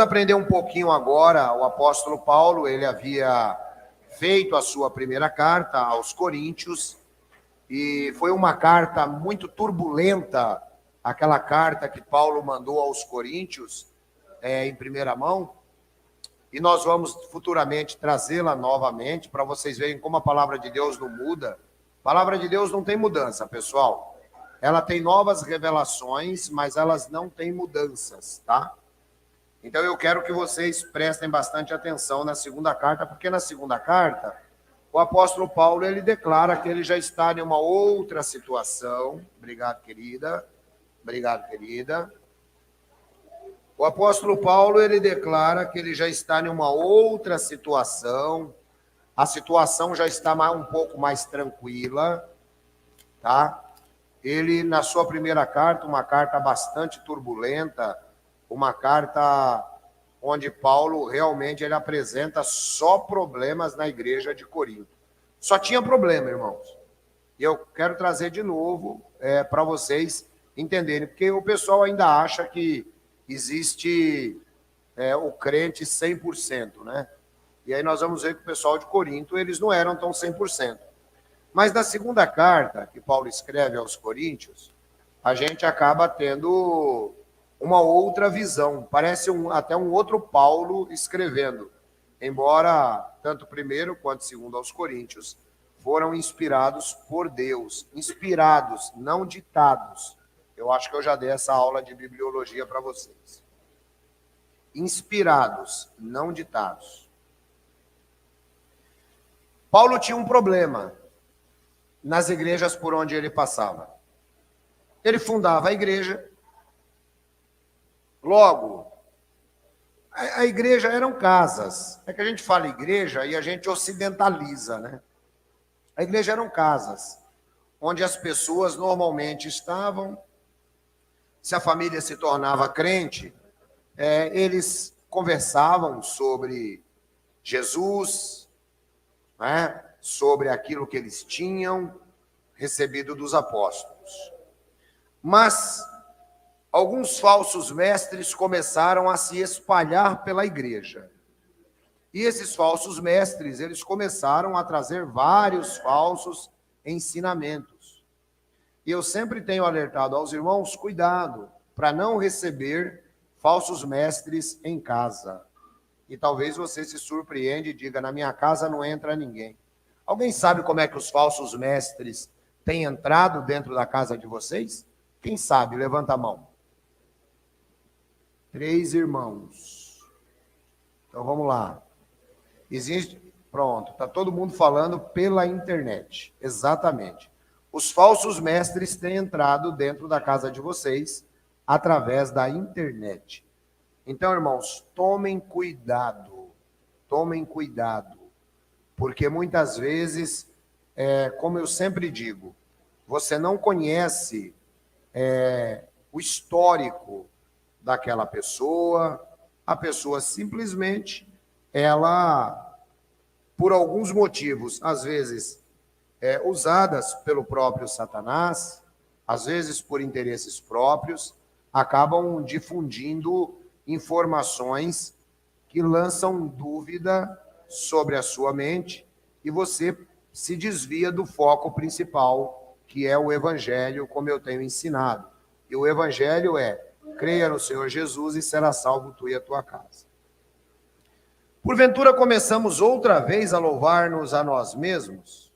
aprender um pouquinho agora. O apóstolo Paulo, ele havia feito a sua primeira carta aos Coríntios, e foi uma carta muito turbulenta, aquela carta que Paulo mandou aos Coríntios, em primeira mão, e nós vamos futuramente trazê-la novamente, para vocês verem como a palavra de Deus não muda. A palavra de Deus não tem mudança, pessoal. Ela tem novas revelações, mas elas não têm mudanças, tá? Então eu quero que vocês prestem bastante atenção na segunda carta, porque na segunda carta, o apóstolo Paulo, ele declara que ele já está em uma outra situação. Obrigado, querida. Obrigado, querida. O apóstolo Paulo, ele declara que ele já está em uma outra situação. A situação já está um pouco mais tranquila, tá? Ele, na sua primeira carta, uma carta bastante turbulenta, uma carta onde Paulo realmente ele apresenta só problemas na igreja de Corinto. Só tinha problema, irmãos. E eu quero trazer de novo para vocês entenderem, porque o pessoal ainda acha que existe o crente 100%, né? E aí nós vamos ver que o pessoal de Corinto, eles não eram tão 100%. Mas na segunda carta que Paulo escreve aos Coríntios, a gente acaba tendo uma outra visão. Parece até um outro Paulo escrevendo. Embora tanto o primeiro quanto o segundo aos Coríntios foram inspirados por Deus. Inspirados, não ditados. Eu acho que eu já dei essa aula de bibliologia para vocês. Inspirados, não ditados. Paulo tinha um problema nas igrejas por onde ele passava. Ele fundava a igreja. Logo, a igreja eram casas. É que a gente fala igreja e a gente ocidentaliza, né? A igreja eram casas, onde as pessoas normalmente estavam. Se a família se tornava crente, eles conversavam sobre Jesus, né? Sobre aquilo que eles tinham recebido dos apóstolos. Mas alguns falsos mestres começaram a se espalhar pela igreja. E esses falsos mestres, eles começaram a trazer vários falsos ensinamentos. E eu sempre tenho alertado aos irmãos, cuidado, para não receber falsos mestres em casa. E talvez você se surpreenda e diga, na minha casa não entra ninguém. Alguém sabe como é que os falsos mestres têm entrado dentro da casa de vocês? Quem sabe? Levanta a mão. 3 irmãos. Então, vamos lá. Pronto, está todo mundo falando pela internet. Exatamente. Os falsos mestres têm entrado dentro da casa de vocês através da internet. Então, irmãos, tomem cuidado. Tomem cuidado. Porque muitas vezes, como eu sempre digo, você não conhece o histórico daquela pessoa, a pessoa simplesmente, ela, por alguns motivos, às vezes usadas pelo próprio Satanás, às vezes por interesses próprios, acabam difundindo informações que lançam dúvida sobre a sua mente e você se desvia do foco principal, que é o Evangelho, como eu tenho ensinado. E o Evangelho creia no Senhor Jesus e será salvo tu e a tua casa. Porventura começamos outra vez a louvar-nos a nós mesmos?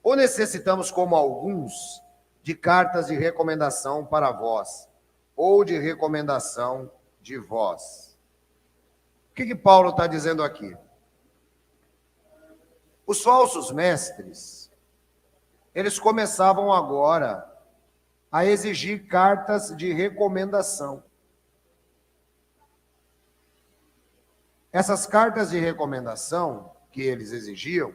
Ou necessitamos, como alguns, de cartas de recomendação para vós, ou de recomendação de vós? O que Paulo está dizendo aqui? Os falsos mestres, eles começavam agora a exigir cartas de recomendação. Essas cartas de recomendação que eles exigiam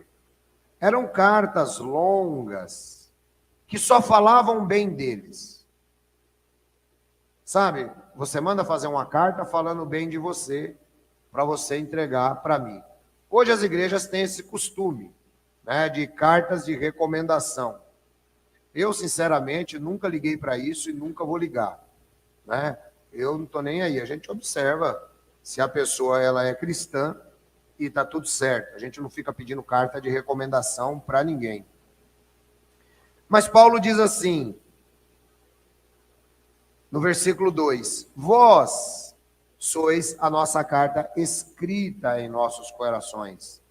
eram cartas longas que só falavam bem deles. Sabe, você manda fazer uma carta falando bem de você, para você entregar para mim. Hoje as igrejas têm esse costume, né, de cartas de recomendação. Eu, sinceramente, nunca liguei para isso e nunca vou ligar, né? Eu não estou nem aí. A gente observa se a pessoa ela é cristã e está tudo certo. A gente não fica pedindo carta de recomendação para ninguém. Mas Paulo diz assim, no versículo 2, vós sois a nossa carta escrita em nossos corações,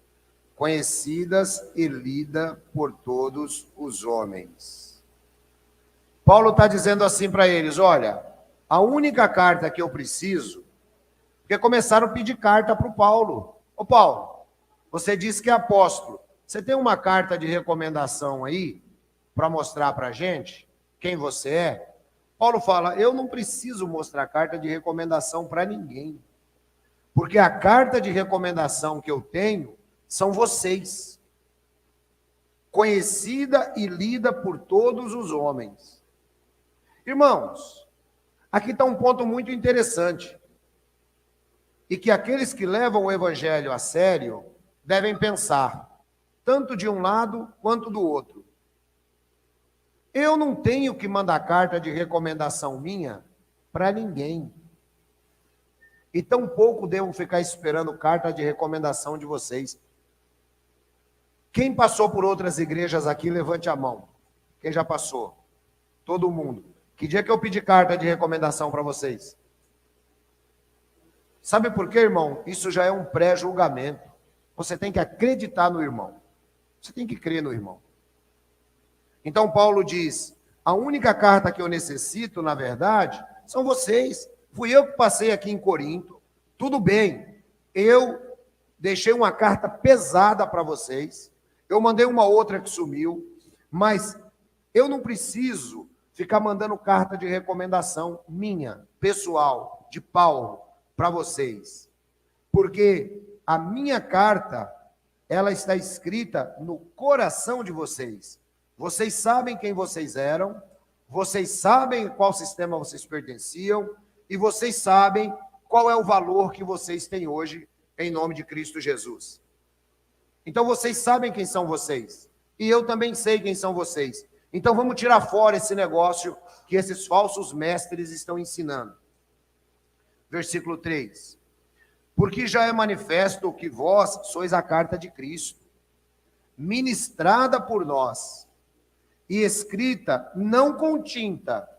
conhecidas e lida por todos os homens. Paulo está dizendo assim para eles, olha, a única carta que eu preciso, porque começaram a pedir carta para o Paulo. Ô Paulo, você disse que é apóstolo, você tem uma carta de recomendação aí para mostrar para a gente quem você é? Paulo fala, eu não preciso mostrar carta de recomendação para ninguém, porque a carta de recomendação que eu tenho são vocês, conhecida e lida por todos os homens. Irmãos, aqui está um ponto muito interessante, e que aqueles que levam o evangelho a sério devem pensar, tanto de um lado quanto do outro. Eu não tenho que mandar carta de recomendação minha para ninguém. E tampouco devo ficar esperando carta de recomendação de vocês. Quem passou por outras igrejas aqui, levante a mão. Quem já passou? Todo mundo. Que dia que eu pedi carta de recomendação para vocês? Sabe por quê, irmão? Isso já é um pré-julgamento. Você tem que acreditar no irmão. Você tem que crer no irmão. Então Paulo diz, a única carta que eu necessito, na verdade, são vocês. Fui eu que passei aqui em Corinto. Tudo bem, eu deixei uma carta pesada para vocês. Eu mandei uma outra que sumiu. Mas eu não preciso ficar mandando carta de recomendação minha, pessoal, de Paulo, para vocês. Porque a minha carta, ela está escrita no coração de vocês. Vocês sabem quem vocês eram, vocês sabem qual sistema vocês pertenciam, e vocês sabem qual é o valor que vocês têm hoje em nome de Cristo Jesus. Então vocês sabem quem são vocês, e eu também sei quem são vocês. Então vamos tirar fora esse negócio que esses falsos mestres estão ensinando. Versículo 3. Porque já é manifesto que vós sois a carta de Cristo, ministrada por nós, e escrita não com tinta,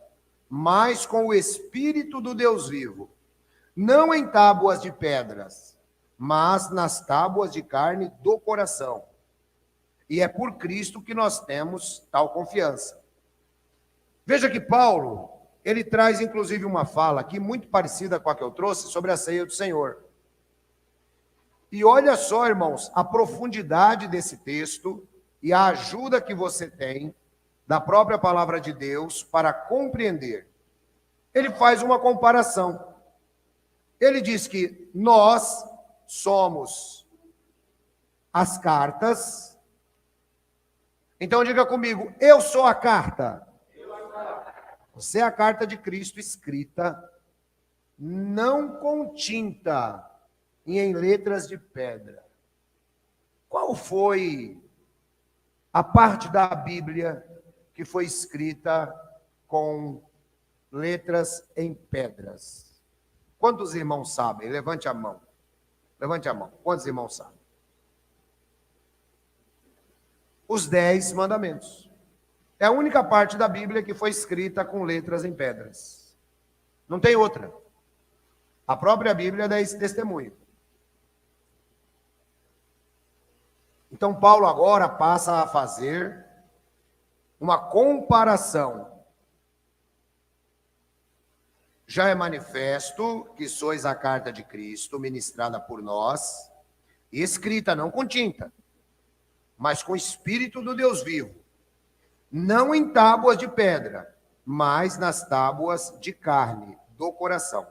mas com o Espírito do Deus vivo, não em tábuas de pedras, mas nas tábuas de carne do coração. E é por Cristo que nós temos tal confiança. Veja que Paulo, ele traz inclusive uma fala aqui muito parecida com a que eu trouxe sobre a ceia do Senhor. E olha só, irmãos, a profundidade desse texto e a ajuda que você tem da própria palavra de Deus para compreender. Ele faz uma comparação. Ele diz que nós somos as cartas. Então diga comigo, eu sou a carta. Você é a carta de Cristo escrita, não com tinta e em letras de pedra. Qual foi a parte da Bíblia que foi escrita com letras em pedras? Quantos irmãos sabem? Levante a mão. Levante a mão. Quantos irmãos sabem? Os 10 mandamentos. É a única parte da Bíblia que foi escrita com letras em pedras. Não tem outra. A própria Bíblia dá esse testemunho. Então Paulo agora passa a fazer uma comparação. Já é manifesto que sois a carta de Cristo, ministrada por nós, e escrita não com tinta, mas com o Espírito do Deus vivo, não em tábuas de pedra, mas nas tábuas de carne do coração.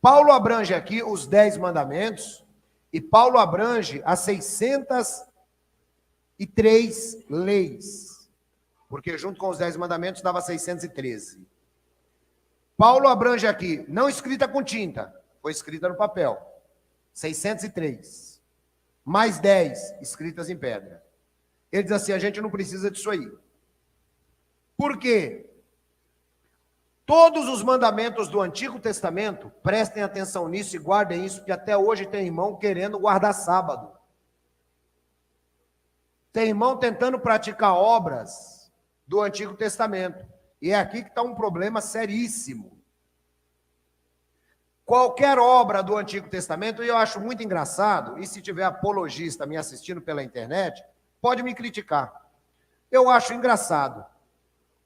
Paulo abrange aqui os 10 mandamentos, e Paulo abrange as 603 leis, porque junto com os 10 mandamentos dava 613. Paulo abrange aqui, não escrita com tinta, foi escrita no papel, 603, mais 10 escritas em pedra. Ele diz assim, a gente não precisa disso aí. Por quê? Todos os mandamentos do Antigo Testamento, prestem atenção nisso e guardem isso, porque até hoje tem irmão querendo guardar sábado. Tem irmão tentando praticar obras do Antigo Testamento. E é aqui que está um problema seríssimo. Qualquer obra do Antigo Testamento, e eu acho muito engraçado, e se tiver apologista me assistindo pela internet, pode me criticar. Eu acho engraçado.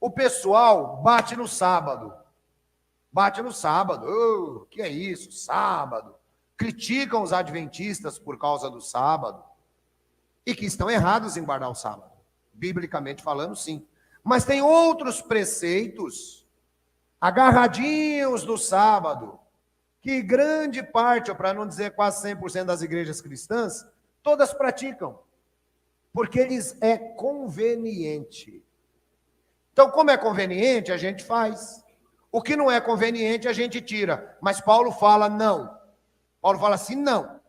O pessoal bate no sábado. Bate no sábado. Oh, que é isso? Sábado. Criticam os adventistas por causa do sábado. E que estão errados em guardar o sábado. Biblicamente falando, sim. Mas tem outros preceitos agarradinhos do sábado, que grande parte, para não dizer quase 100% das igrejas cristãs, todas praticam. Porque lhes é conveniente. Então, como é conveniente, a gente faz. O que não é conveniente, a gente tira. Mas Paulo fala não. Paulo fala assim, não.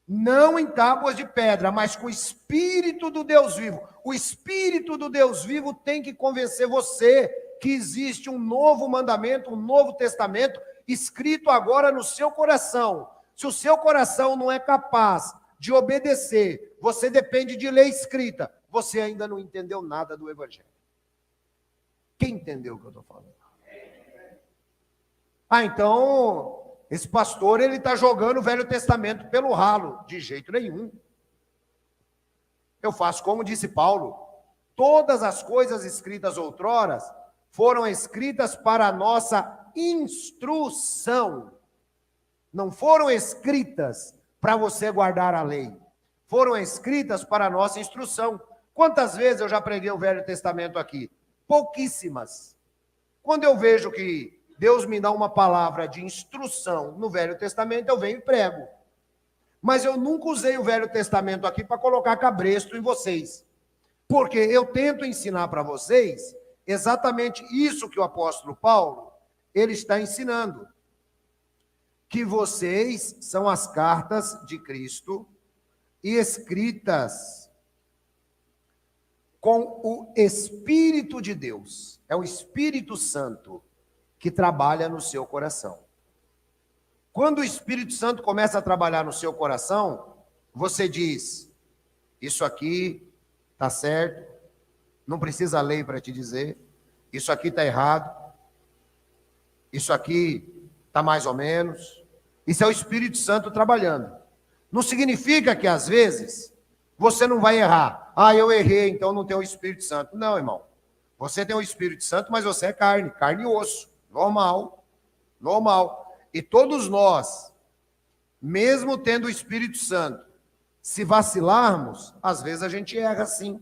Não em tábuas de pedra, mas com o Espírito do Deus vivo. O Espírito do Deus vivo tem que convencer você que existe um novo mandamento, um novo testamento, escrito agora no seu coração. Se o seu coração não é capaz de obedecer, você depende de lei escrita, você ainda não entendeu nada do Evangelho. Quem entendeu o que eu estou falando? Então, esse pastor, ele está jogando o Velho Testamento pelo ralo. De jeito nenhum. Eu faço como disse Paulo, todas as coisas escritas outroras foram escritas para a nossa instrução. Não foram escritas para você guardar a lei. Foram escritas para a nossa instrução. Quantas vezes eu já preguei o Velho Testamento aqui? Pouquíssimas. Quando eu vejo que Deus me dá uma palavra de instrução no Velho Testamento, eu venho e prego. Mas eu nunca usei o Velho Testamento aqui para colocar cabresto em vocês. Porque eu tento ensinar para vocês exatamente isso que o apóstolo Paulo, ele está ensinando. Que vocês são as cartas de Cristo e escritas com o Espírito de Deus. É o Espírito Santo que trabalha no seu coração. Quando o Espírito Santo começa a trabalhar no seu coração, você diz, isso aqui está certo, não precisa lei para te dizer, isso aqui está errado, isso aqui está mais ou menos. Isso é o Espírito Santo trabalhando. Não significa que, às vezes, você não vai errar. Ah, eu errei, então não tem o Espírito Santo. Não, irmão. Você tem o Espírito Santo, mas você é carne e osso. Normal. Normal. E todos nós, mesmo tendo o Espírito Santo, se vacilarmos, às vezes a gente erra sim.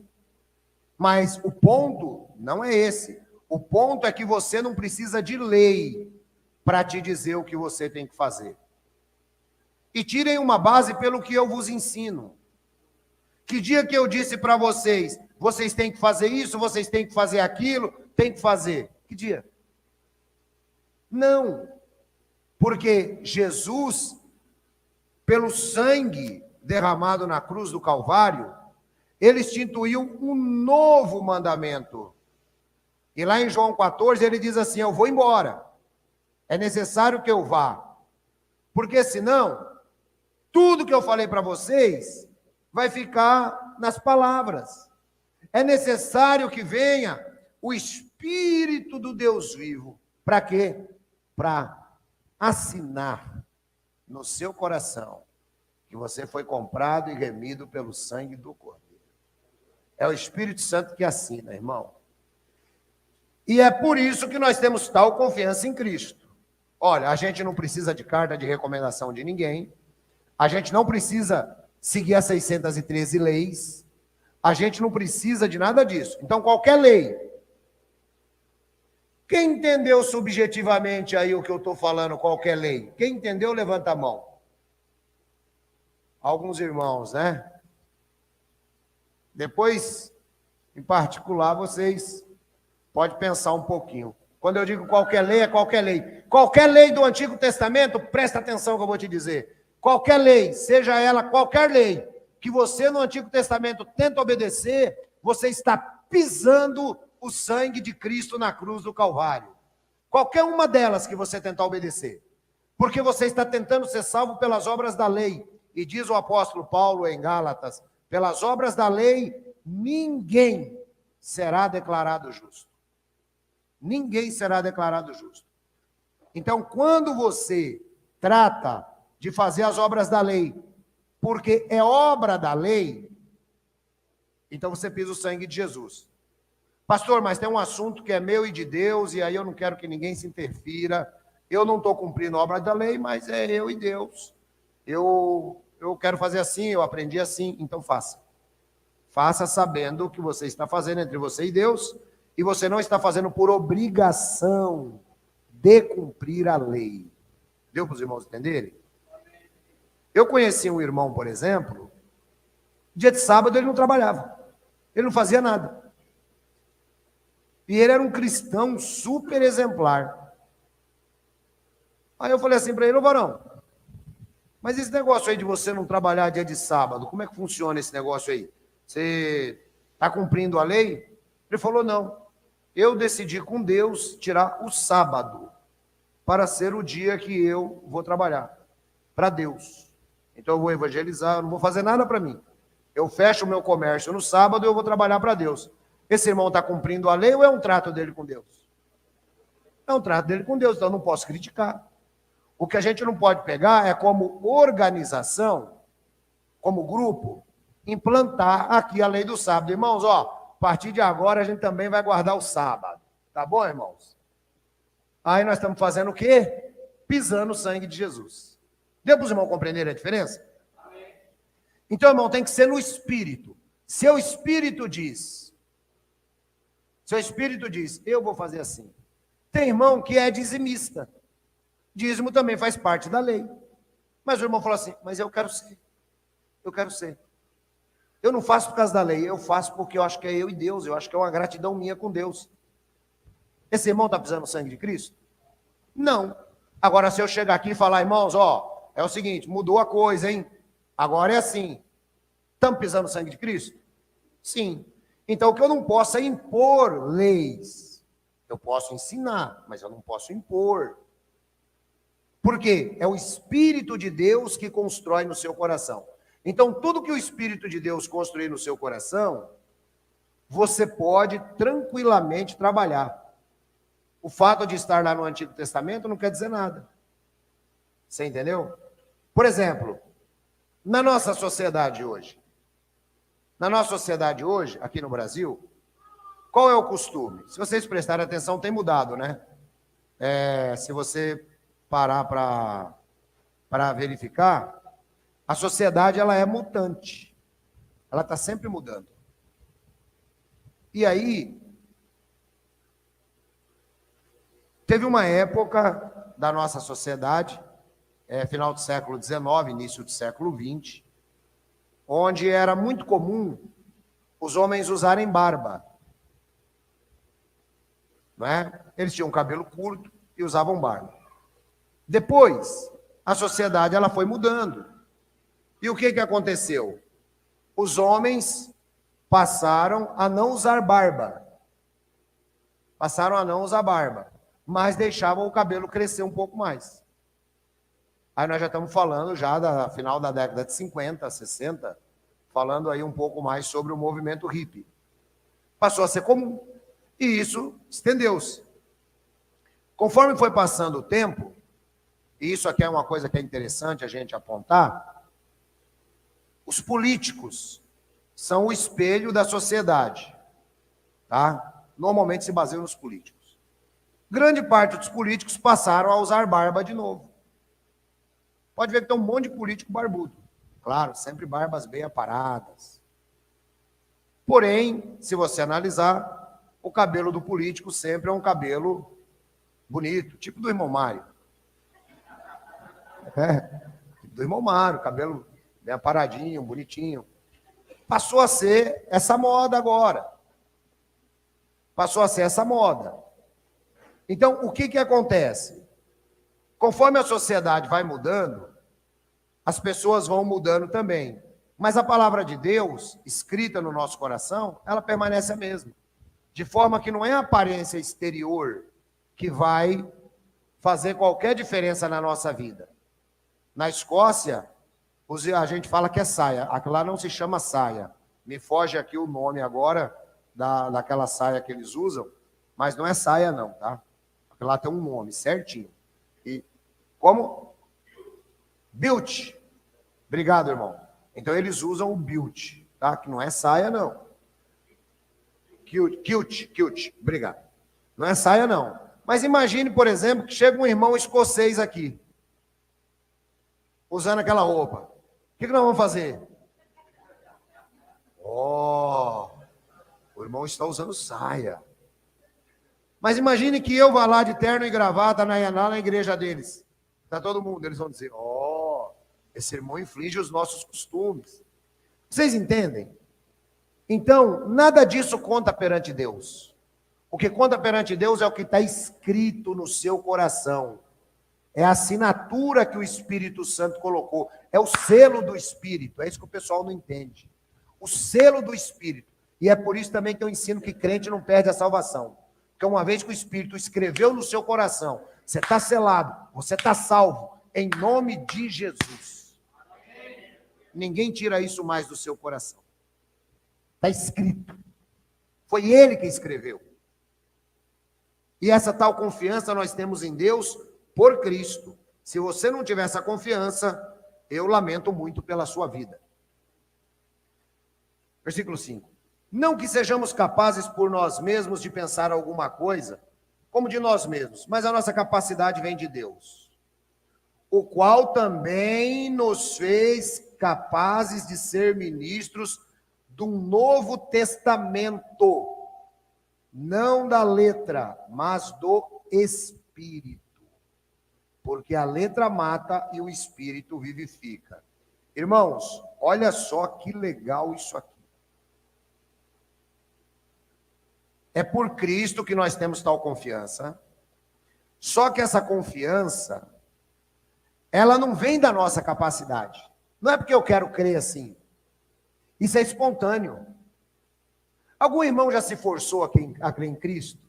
Mas o ponto não é esse. O ponto é que você não precisa de lei para te dizer o que você tem que fazer. E tirem uma base pelo que eu vos ensino. Que dia que eu disse para vocês, vocês têm que fazer isso, vocês têm que fazer aquilo, tem que fazer? Que dia? Não. Porque Jesus, pelo sangue derramado na cruz do Calvário, ele instituiu um novo mandamento. E lá em João 14 ele diz assim, eu vou embora. É necessário que eu vá. Porque senão, tudo que eu falei para vocês vai ficar nas palavras. É necessário que venha o Espírito do Deus vivo. Para quê? Para assinar no seu coração que você foi comprado e remido pelo sangue do Cordeiro. É o Espírito Santo que assina, irmão. E é por isso que nós temos tal confiança em Cristo. Olha, a gente não precisa de carta de recomendação de ninguém. A gente não precisa seguir as 613 leis. A gente não precisa de nada disso. Então, qualquer lei. Quem entendeu subjetivamente aí o que eu estou falando, qualquer lei? Quem entendeu, levanta a mão. Alguns irmãos, né? Depois, em particular, vocês podem pensar um pouquinho. Quando eu digo qualquer lei, é qualquer lei. Qualquer lei do Antigo Testamento, presta atenção que eu vou te dizer. Qualquer lei, seja ela qualquer lei, que você no Antigo Testamento tenta obedecer, você está pisando o sangue de Cristo na cruz do Calvário. Qualquer uma delas que você tentar obedecer. Porque você está tentando ser salvo pelas obras da lei. E diz o apóstolo Paulo em Gálatas, pelas obras da lei, ninguém será declarado justo. Ninguém será declarado justo. Então, quando você trata de fazer as obras da lei, porque é obra da lei, então você pisa o sangue de Jesus. Pastor, mas tem um assunto que é meu e de Deus, e aí eu não quero que ninguém se interfira. Eu não estou cumprindo a obra da lei, mas é eu e Deus. Eu quero fazer assim, eu aprendi assim, então faça. Faça sabendo o que você está fazendo entre você e Deus, e você não está fazendo por obrigação de cumprir a lei. Deu para os irmãos entenderem? Eu conheci um irmão, por exemplo, dia de sábado ele não trabalhava, ele não fazia nada. E ele era um cristão super exemplar. Aí eu falei assim para ele, ô varão, mas esse negócio aí de você não trabalhar dia de sábado, como é que funciona esse negócio aí? Você está cumprindo a lei? Ele falou, não, eu decidi com Deus tirar o sábado para ser o dia que eu vou trabalhar, para Deus. Então eu vou evangelizar, eu não vou fazer nada para mim. Eu fecho o meu comércio no sábado e eu vou trabalhar para Deus. Esse irmão está cumprindo a lei ou é um trato dele com Deus? É um trato dele com Deus, então eu não posso criticar. O que a gente não pode pegar é como organização, como grupo, implantar aqui a lei do sábado. Irmãos, ó, a partir de agora a gente também vai guardar o sábado. Tá bom, irmãos? Aí nós estamos fazendo o quê? Pisando o sangue de Jesus. Deu para os irmãos compreenderem a diferença? Amém. Então, irmão, tem que ser no espírito. Seu espírito diz, eu vou fazer assim. Tem irmão que é dizimista. Dízimo também faz parte da lei. Mas o irmão falou assim, mas eu quero ser. Eu quero ser. Eu não faço por causa da lei, eu faço porque eu acho que é eu e Deus, eu acho que é uma gratidão minha com Deus. Esse irmão está pisando no sangue de Cristo? Não. Agora, se eu chegar aqui e falar, irmãos, ó, é o seguinte, mudou a coisa, hein? Agora é assim. Estamos pisando no sangue de Cristo? Sim. Então, o que eu não posso é impor leis. Eu posso ensinar, mas eu não posso impor. Por quê? É o Espírito de Deus que constrói no seu coração. Então, tudo que o Espírito de Deus construir no seu coração, você pode tranquilamente trabalhar. O fato de estar lá no Antigo Testamento não quer dizer nada. Você entendeu? Por exemplo, na nossa sociedade hoje, aqui no Brasil, qual é o costume? Se vocês prestarem atenção, tem mudado, né? Se você parar para verificar, a sociedade ela é mutante. Ela está sempre mudando. E aí, teve uma época da nossa sociedade, final do século XIX, início do século XX, onde era muito comum os homens usarem barba. Não é? Eles tinham cabelo curto e usavam barba. Depois, a sociedade ela foi mudando. E o que aconteceu? Os homens passaram a não usar barba. Mas deixavam o cabelo crescer um pouco mais. Aí nós já estamos falando já da final da década de 50, 60, falando aí um pouco mais sobre o movimento hippie. Passou a ser comum. E isso estendeu-se. Conforme foi passando o tempo, e isso aqui é uma coisa que é interessante a gente apontar, os políticos são o espelho da sociedade. Tá? Normalmente se baseiam nos políticos. Grande parte dos políticos passaram a usar barba de novo. Pode ver que tem um monte de político barbudo. Claro, sempre barbas bem aparadas. Porém, se você analisar, o cabelo do político sempre é um cabelo bonito, tipo do irmão Mário. Tipo do irmão Mário, cabelo bem aparadinho, bonitinho. Passou a ser essa moda agora. Então, o que acontece? Conforme a sociedade vai mudando, as pessoas vão mudando também. Mas a palavra de Deus, escrita no nosso coração, ela permanece a mesma. De forma que não é a aparência exterior que vai fazer qualquer diferença na nossa vida. Na Escócia, a gente fala que é saia. Aquilo lá não se chama saia. Me foge aqui o nome agora daquela saia que eles usam, mas não é saia não, tá? Aquilo lá tem um nome certinho. E como? Bilt. Obrigado, irmão. Então eles usam o bilt, tá? Que não é saia não. Kilt. Obrigado. Não é saia não. Mas imagine, por exemplo, que chega um irmão escocês aqui, usando aquela roupa. O que nós vamos fazer? O irmão está usando saia. Mas imagine que eu vá lá de terno e gravata na igreja deles. Está todo mundo, eles vão dizer, esse irmão inflige os nossos costumes. Vocês entendem? Então, nada disso conta perante Deus. O que conta perante Deus é o que está escrito no seu coração. É a assinatura que o Espírito Santo colocou. É o selo do Espírito. É isso que o pessoal não entende. O selo do Espírito. E é por isso também que eu ensino que crente não perde a salvação. Porque uma vez que o Espírito escreveu no seu coração, você está selado, você está salvo, em nome de Jesus. Ninguém tira isso mais do seu coração. Está escrito. Foi ele que escreveu. E essa tal confiança nós temos em Deus por Cristo. Se você não tiver essa confiança, eu lamento muito pela sua vida. Versículo 5. Não que sejamos capazes por nós mesmos de pensar alguma coisa, como de nós mesmos, mas a nossa capacidade vem de Deus, o qual também nos fez capazes de ser ministros de um novo testamento, não da letra, mas do Espírito. Porque a letra mata e o Espírito vivifica. Irmãos, olha só que legal isso aqui. É por Cristo que nós temos tal confiança. Só que essa confiança, ela não vem da nossa capacidade. Não é porque eu quero crer assim. Isso é espontâneo. Algum irmão já se forçou a crer em Cristo?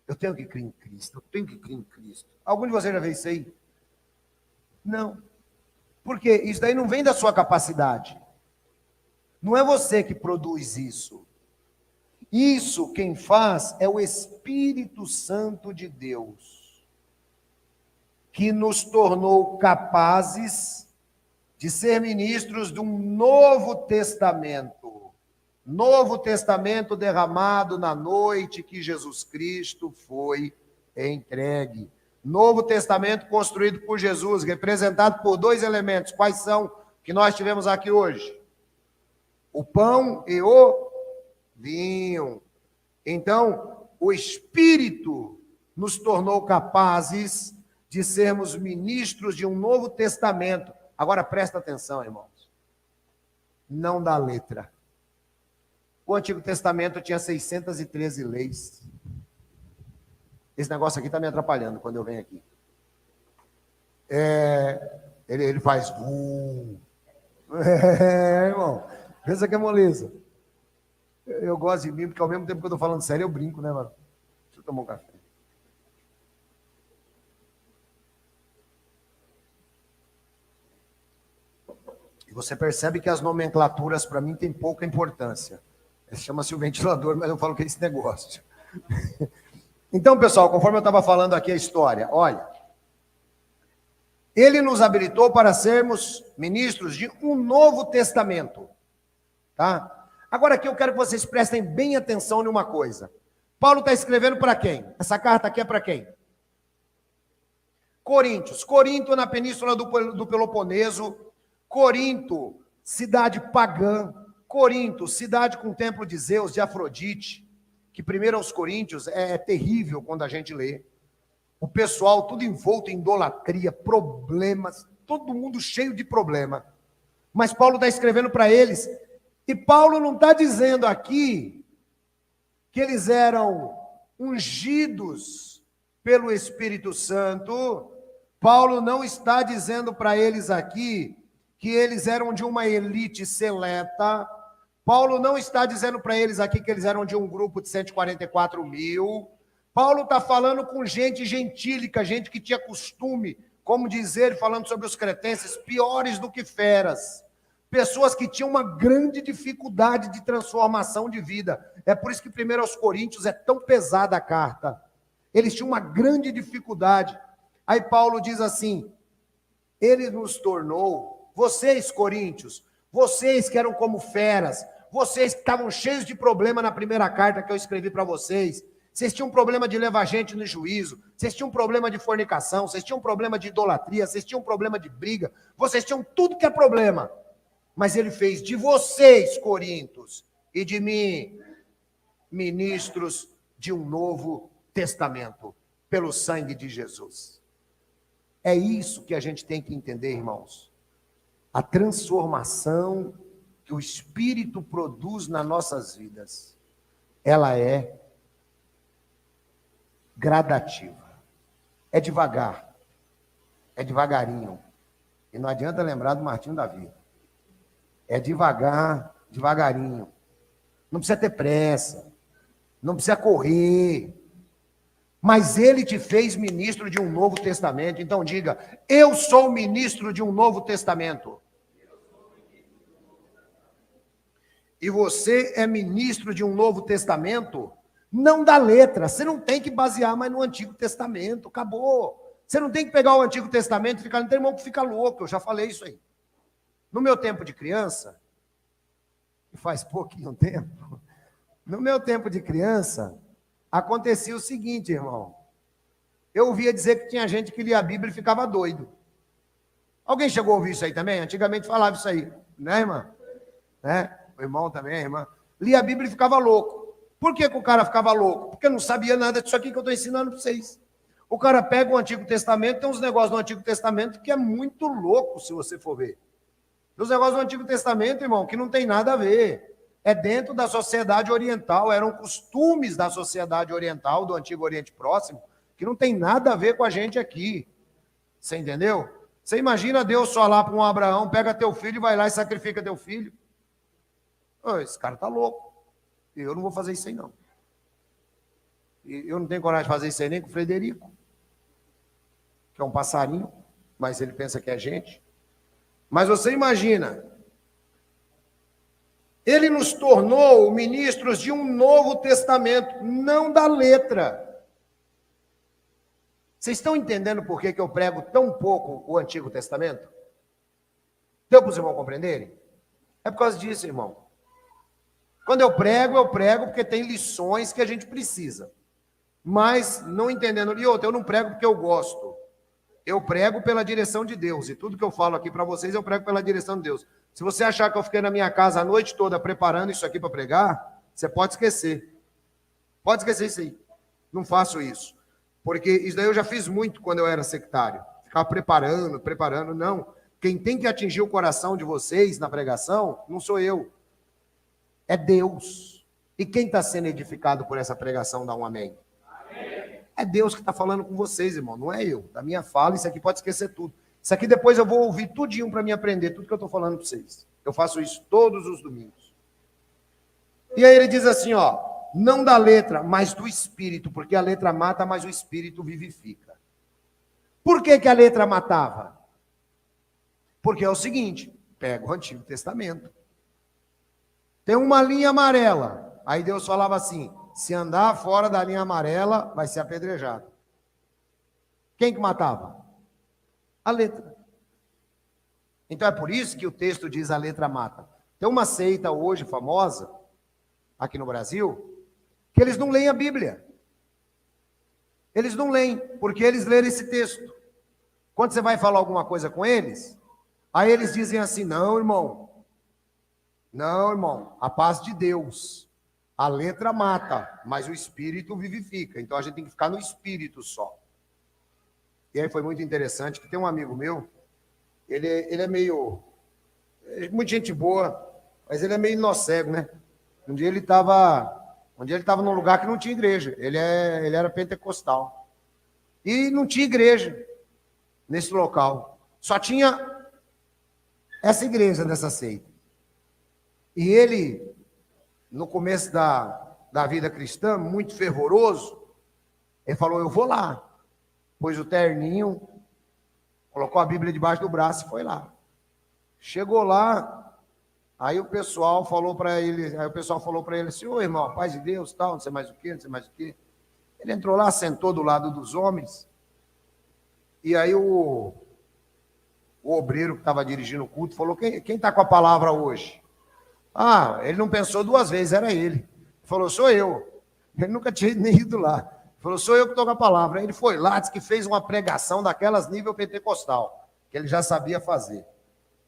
Eu tenho que crer em Cristo, eu tenho que crer em Cristo. Algum de vocês já fez isso aí? Não. Porque isso daí não vem da sua capacidade. Não é você que produz isso. Isso quem faz é o Espírito Santo de Deus, que nos tornou capazes de ser ministros de um novo testamento. Novo testamento derramado na noite que Jesus Cristo foi entregue. Novo testamento construído por Jesus, representado por dois elementos. Quais são que nós tivemos aqui hoje? O pão e o vinho. Então, o Espírito nos tornou capazes de sermos ministros de um novo testamento. Agora presta atenção, irmãos. Não da letra. O Antigo Testamento tinha 613 leis. Esse negócio aqui está me atrapalhando quando eu venho aqui. Ele faz... irmão. Pensa que é moleza. Eu gosto de mim, porque ao mesmo tempo que eu estou falando sério, eu brinco, né, mano? Deixa eu tomar um café. E você percebe que as nomenclaturas, para mim, têm pouca importância. Chama-se o ventilador, mas eu falo que é esse negócio. Então, pessoal, conforme eu estava falando aqui a história, olha, ele nos habilitou para sermos ministros de um novo testamento, tá? Agora aqui eu quero que vocês prestem bem atenção em uma coisa. Paulo está escrevendo para quem? Essa carta aqui é para quem? Coríntios. Corinto na península do Peloponeso. Corinto, cidade pagã. Corinto, cidade com templo de Zeus, de Afrodite. Que primeiro aos Coríntios é terrível quando a gente lê. O pessoal tudo envolto em idolatria, problemas, todo mundo cheio de problema. Mas Paulo está escrevendo para eles. E Paulo não está dizendo aqui que eles eram ungidos pelo Espírito Santo. Paulo não está dizendo para eles aqui que eles eram de uma elite seleta. Paulo não está dizendo para eles aqui que eles eram de um grupo de 144 mil. Paulo está falando com gente gentílica, gente que tinha costume, como dizer, falando sobre os cretenses, piores do que feras. Pessoas que tinham uma grande dificuldade de transformação de vida. É por isso que 1 aos Coríntios é tão pesada a carta. Eles tinham uma grande dificuldade. Aí Paulo diz assim, ele nos tornou, vocês, coríntios, vocês que eram como feras, vocês que estavam cheios de problema na primeira carta que eu escrevi para vocês, vocês tinham problema de levar gente no juízo, vocês tinham problema de fornicação, vocês tinham problema de idolatria, vocês tinham problema de briga, vocês tinham tudo que é problema. Mas ele fez de vocês, coríntios, e de mim, ministros de um novo testamento, pelo sangue de Jesus. É isso que a gente tem que entender, irmãos. A transformação que o Espírito produz nas nossas vidas, ela é gradativa. É devagar. É devagarinho. E não adianta lembrar do Martinho da Vida. É devagar, devagarinho. Não precisa ter pressa. Não precisa correr. Mas ele te fez ministro de um novo testamento. Então diga, eu sou ministro de um novo testamento. E você é ministro de um novo testamento, não da letra. Você não tem que basear mais no Antigo Testamento. Acabou. Você não tem que pegar o Antigo Testamento e ficar... Não tem irmão que fica louco, eu já falei isso aí. No meu tempo de criança, e faz pouquinho tempo, no meu tempo de criança, acontecia o seguinte, irmão. Eu ouvia dizer que tinha gente que lia a Bíblia e ficava doido. Alguém chegou a ouvir isso aí também? Antigamente falava isso aí, né, irmã? Né? O irmão também, a irmã. Lia a Bíblia e ficava louco. Por que o cara ficava louco? Porque não sabia nada disso aqui que eu estou ensinando para vocês. O cara pega o Antigo Testamento, tem uns negócios no Antigo Testamento que é muito louco, se você for ver. Os negócios do Antigo Testamento, irmão, que não tem nada a ver. É dentro da sociedade oriental, eram costumes da sociedade oriental, do Antigo Oriente Próximo, que não tem nada a ver com a gente aqui. Você entendeu? Você imagina Deus só lá para um Abraão, pega teu filho e vai lá e sacrifica teu filho. Oh, esse cara tá louco. Eu não vou fazer isso aí, não. Eu não tenho coragem de fazer isso aí nem com o Frederico, que é um passarinho, mas ele pensa que é gente. Mas você imagina, ele nos tornou ministros de um novo testamento, não da letra. Vocês estão entendendo por que eu prego tão pouco o Antigo Testamento? Deu para os irmãos compreenderem? É por causa disso, irmão. Quando eu prego porque tem lições que a gente precisa. Mas, não entendendo, e outra, eu não prego porque eu gosto. Eu prego pela direção de Deus. E tudo que eu falo aqui para vocês, eu prego pela direção de Deus. Se você achar que eu fiquei na minha casa a noite toda preparando isso aqui para pregar, você pode esquecer. Pode esquecer isso aí. Não faço isso. Porque isso daí eu já fiz muito quando eu era sectário. Ficava preparando. Não. Quem tem que atingir o coração de vocês na pregação, não sou eu. É Deus. E quem está sendo edificado por essa pregação, dá um amém. É Deus que está falando com vocês, irmão, não é eu. Da minha fala, isso aqui pode esquecer tudo. Isso aqui depois eu vou ouvir tudinho para me aprender, tudo que eu estou falando para vocês. Eu faço isso todos os domingos. E aí ele diz assim, ó, não da letra, mas do Espírito, porque a letra mata, mas o Espírito vivifica. Por que a letra matava? Porque é o seguinte, pega o Antigo Testamento. Tem uma linha amarela, aí Deus falava assim, se andar fora da linha amarela, vai ser apedrejado. Quem que matava? A letra. Então é por isso que o texto diz a letra mata. Tem uma seita hoje famosa, aqui no Brasil, que eles não leem a Bíblia. Eles não leem, porque eles leram esse texto. Quando você vai falar alguma coisa com eles, aí eles dizem assim, não, irmão, a paz de Deus. A letra mata, mas o Espírito vivifica. Então, a gente tem que ficar no Espírito só. E aí foi muito interessante, que tem um amigo meu, ele é meio... muita gente boa, mas ele é meio nó cego, né? Um dia ele estava num lugar que não tinha igreja. Ele era pentecostal. E não tinha igreja nesse local. Só tinha essa igreja dessa seita. E ele, no começo da vida cristã, muito fervoroso, ele falou, eu vou lá. Pôs o terninho, colocou a Bíblia debaixo do braço e foi lá. Chegou lá, aí o pessoal falou para ele, assim, ô irmão, paz de Deus, tal, não sei mais o quê, não sei mais o quê. Ele entrou lá, sentou do lado dos homens, e aí o obreiro que estava dirigindo o culto falou, quem está com a palavra hoje? Ah, ele não pensou duas vezes, era ele. Ele falou, sou eu. Ele nunca tinha nem ido lá. Ele falou, sou eu que estou com a palavra. Aí ele foi lá, disse que fez uma pregação daquelas nível pentecostal, que ele já sabia fazer.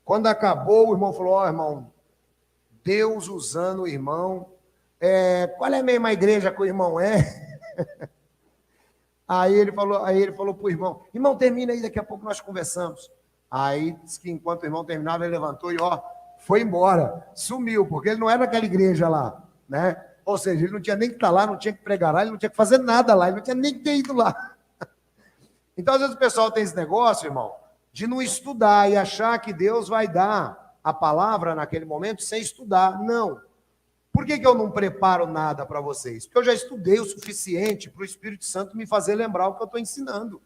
Quando acabou, o irmão falou, ó, irmão, Deus usando o irmão, qual é a mesma igreja que o irmão é? Aí ele falou para o irmão, termina aí, daqui a pouco nós conversamos. Aí disse que enquanto o irmão terminava, ele levantou e foi embora, sumiu, porque ele não era daquela igreja lá, né? Ou seja, ele não tinha nem que estar lá, não tinha que pregar lá, ele não tinha que fazer nada lá, ele não tinha nem que ter ido lá. Então, às vezes o pessoal tem esse negócio, irmão, de não estudar e achar que Deus vai dar a palavra naquele momento sem estudar. Não. Por que eu não preparo nada para vocês? Porque eu já estudei o suficiente para o Espírito Santo me fazer lembrar o que eu estou ensinando.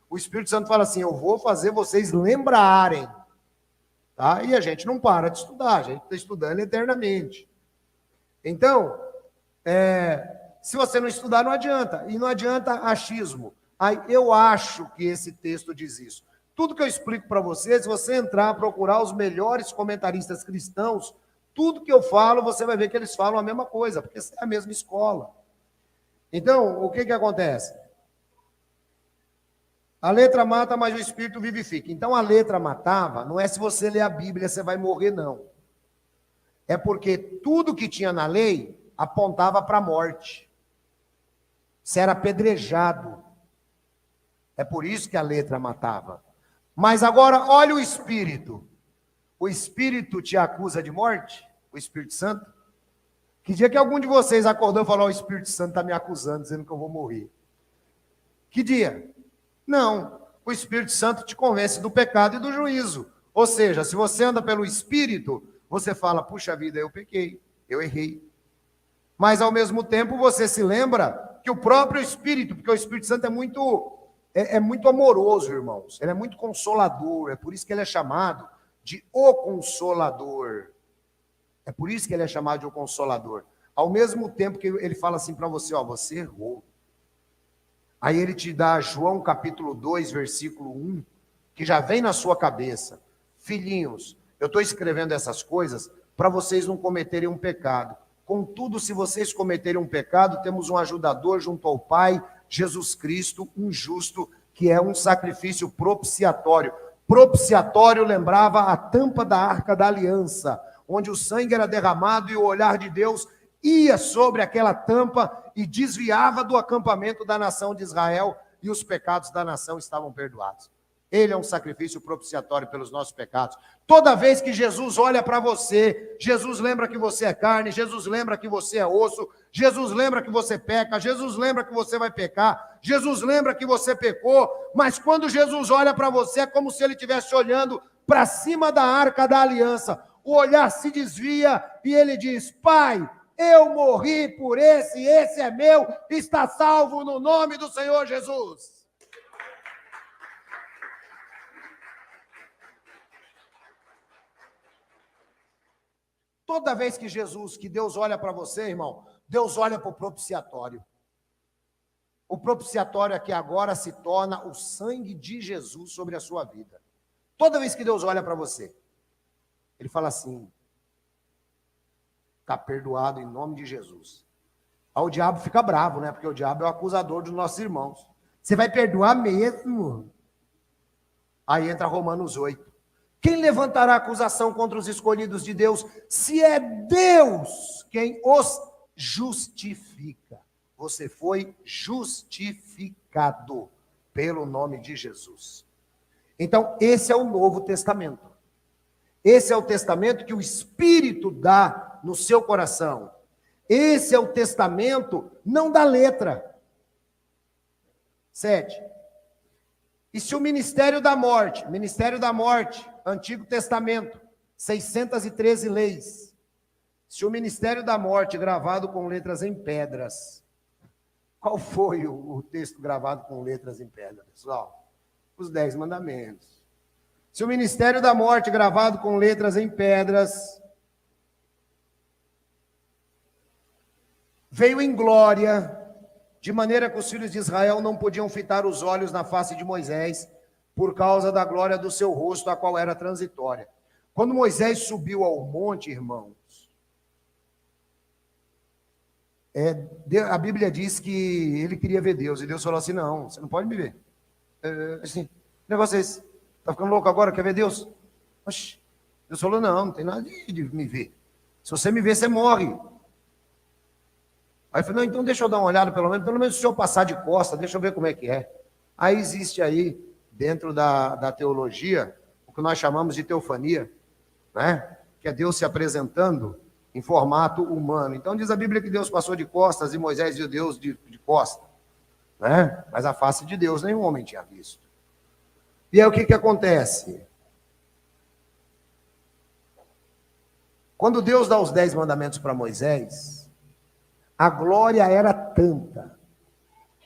O Espírito Santo fala assim, eu vou fazer vocês lembrarem. Tá? E a gente não para de estudar, a gente está estudando eternamente. Então, se você não estudar, não adianta. E não adianta achismo. Aí, eu acho que esse texto diz isso. Tudo que eu explico para vocês, se você entrar, procurar os melhores comentaristas cristãos, tudo que eu falo, você vai ver que eles falam a mesma coisa, porque é a mesma escola. Então, o que acontece? A letra mata, mas o Espírito vivifica. Então, a letra matava, não é se você ler a Bíblia, você vai morrer, não. É porque tudo que tinha na lei apontava para a morte. Você era apedrejado. É por isso que a letra matava. Mas agora, olha o Espírito. O Espírito te acusa de morte? O Espírito Santo? Que dia que algum de vocês acordou e falou, o Espírito Santo está me acusando, dizendo que eu vou morrer? Que dia? Não. O Espírito Santo te convence do pecado e do juízo. Ou seja, se você anda pelo Espírito, você fala, puxa vida, eu pequei, eu errei. Mas, ao mesmo tempo, você se lembra que o próprio Espírito, porque o Espírito Santo é muito amoroso, irmãos. Ele é muito consolador, é por isso que ele é chamado de o Consolador. É por isso que ele é chamado de o Consolador. Ao mesmo tempo que ele fala assim para você, você errou. Aí ele te dá João capítulo 2, versículo 1, que já vem na sua cabeça. Filhinhos, eu estou escrevendo essas coisas para vocês não cometerem um pecado. Contudo, se vocês cometerem um pecado, temos um ajudador junto ao Pai, Jesus Cristo, um justo, que é um sacrifício propiciatório. Propiciatório lembrava a tampa da arca da aliança, onde o sangue era derramado e o olhar de Deus ia sobre aquela tampa e desviava do acampamento da nação de Israel e os pecados da nação estavam perdoados. Ele é um sacrifício propiciatório pelos nossos pecados. Toda vez que Jesus olha para você, Jesus lembra que você é carne, Jesus lembra que você é osso, Jesus lembra que você peca, Jesus lembra que você vai pecar, Jesus lembra que você pecou, mas quando Jesus olha para você, é como se ele estivesse olhando para cima da arca da aliança. O olhar se desvia e ele diz, Pai, eu morri por esse é meu, está salvo no nome do Senhor Jesus. Toda vez que Deus olha para você, irmão, Deus olha para o propiciatório. O propiciatório aqui agora se torna o sangue de Jesus sobre a sua vida. Toda vez que Deus olha para você, ele fala assim, está perdoado em nome de Jesus. Aí o diabo fica bravo, né? Porque o diabo é o acusador dos nossos irmãos. Você vai perdoar mesmo? Aí entra Romanos 8. Quem levantará acusação contra os escolhidos de Deus, se é Deus quem os justifica? Você foi justificado pelo nome de Jesus. Então, esse é o Novo Testamento. Esse é o testamento que o Espírito dá no seu coração. Esse é o testamento não da letra. 7. E se o ministério da morte, Antigo Testamento, 613 leis. Se o ministério da morte gravado com letras em pedras, qual foi o texto gravado com letras em pedras, pessoal? Os 10 mandamentos. Se o ministério da morte gravado com letras em pedras veio em glória, de maneira que os filhos de Israel não podiam fitar os olhos na face de Moisés, por causa da glória do seu rosto, a qual era transitória. Quando Moisés subiu ao monte, irmãos, a Bíblia diz que ele queria ver Deus, e Deus falou assim, não, você não pode me ver. Assim, negócio é esse, está ficando louco agora, quer ver Deus? Oxi, Deus falou, não tem nada de me ver. Se você me ver, você morre. Aí eu falei, não, então deixa eu dar uma olhada, pelo menos se eu passar de costa, deixa eu ver como é que é. Aí existe aí, dentro da teologia, o que nós chamamos de teofania, né? Que é Deus se apresentando em formato humano. Então diz a Bíblia que Deus passou de costas e Moisés viu Deus de costa, né? Mas a face de Deus nenhum homem tinha visto. E aí o que acontece? Quando Deus dá os 10 mandamentos para Moisés, a glória era tanta,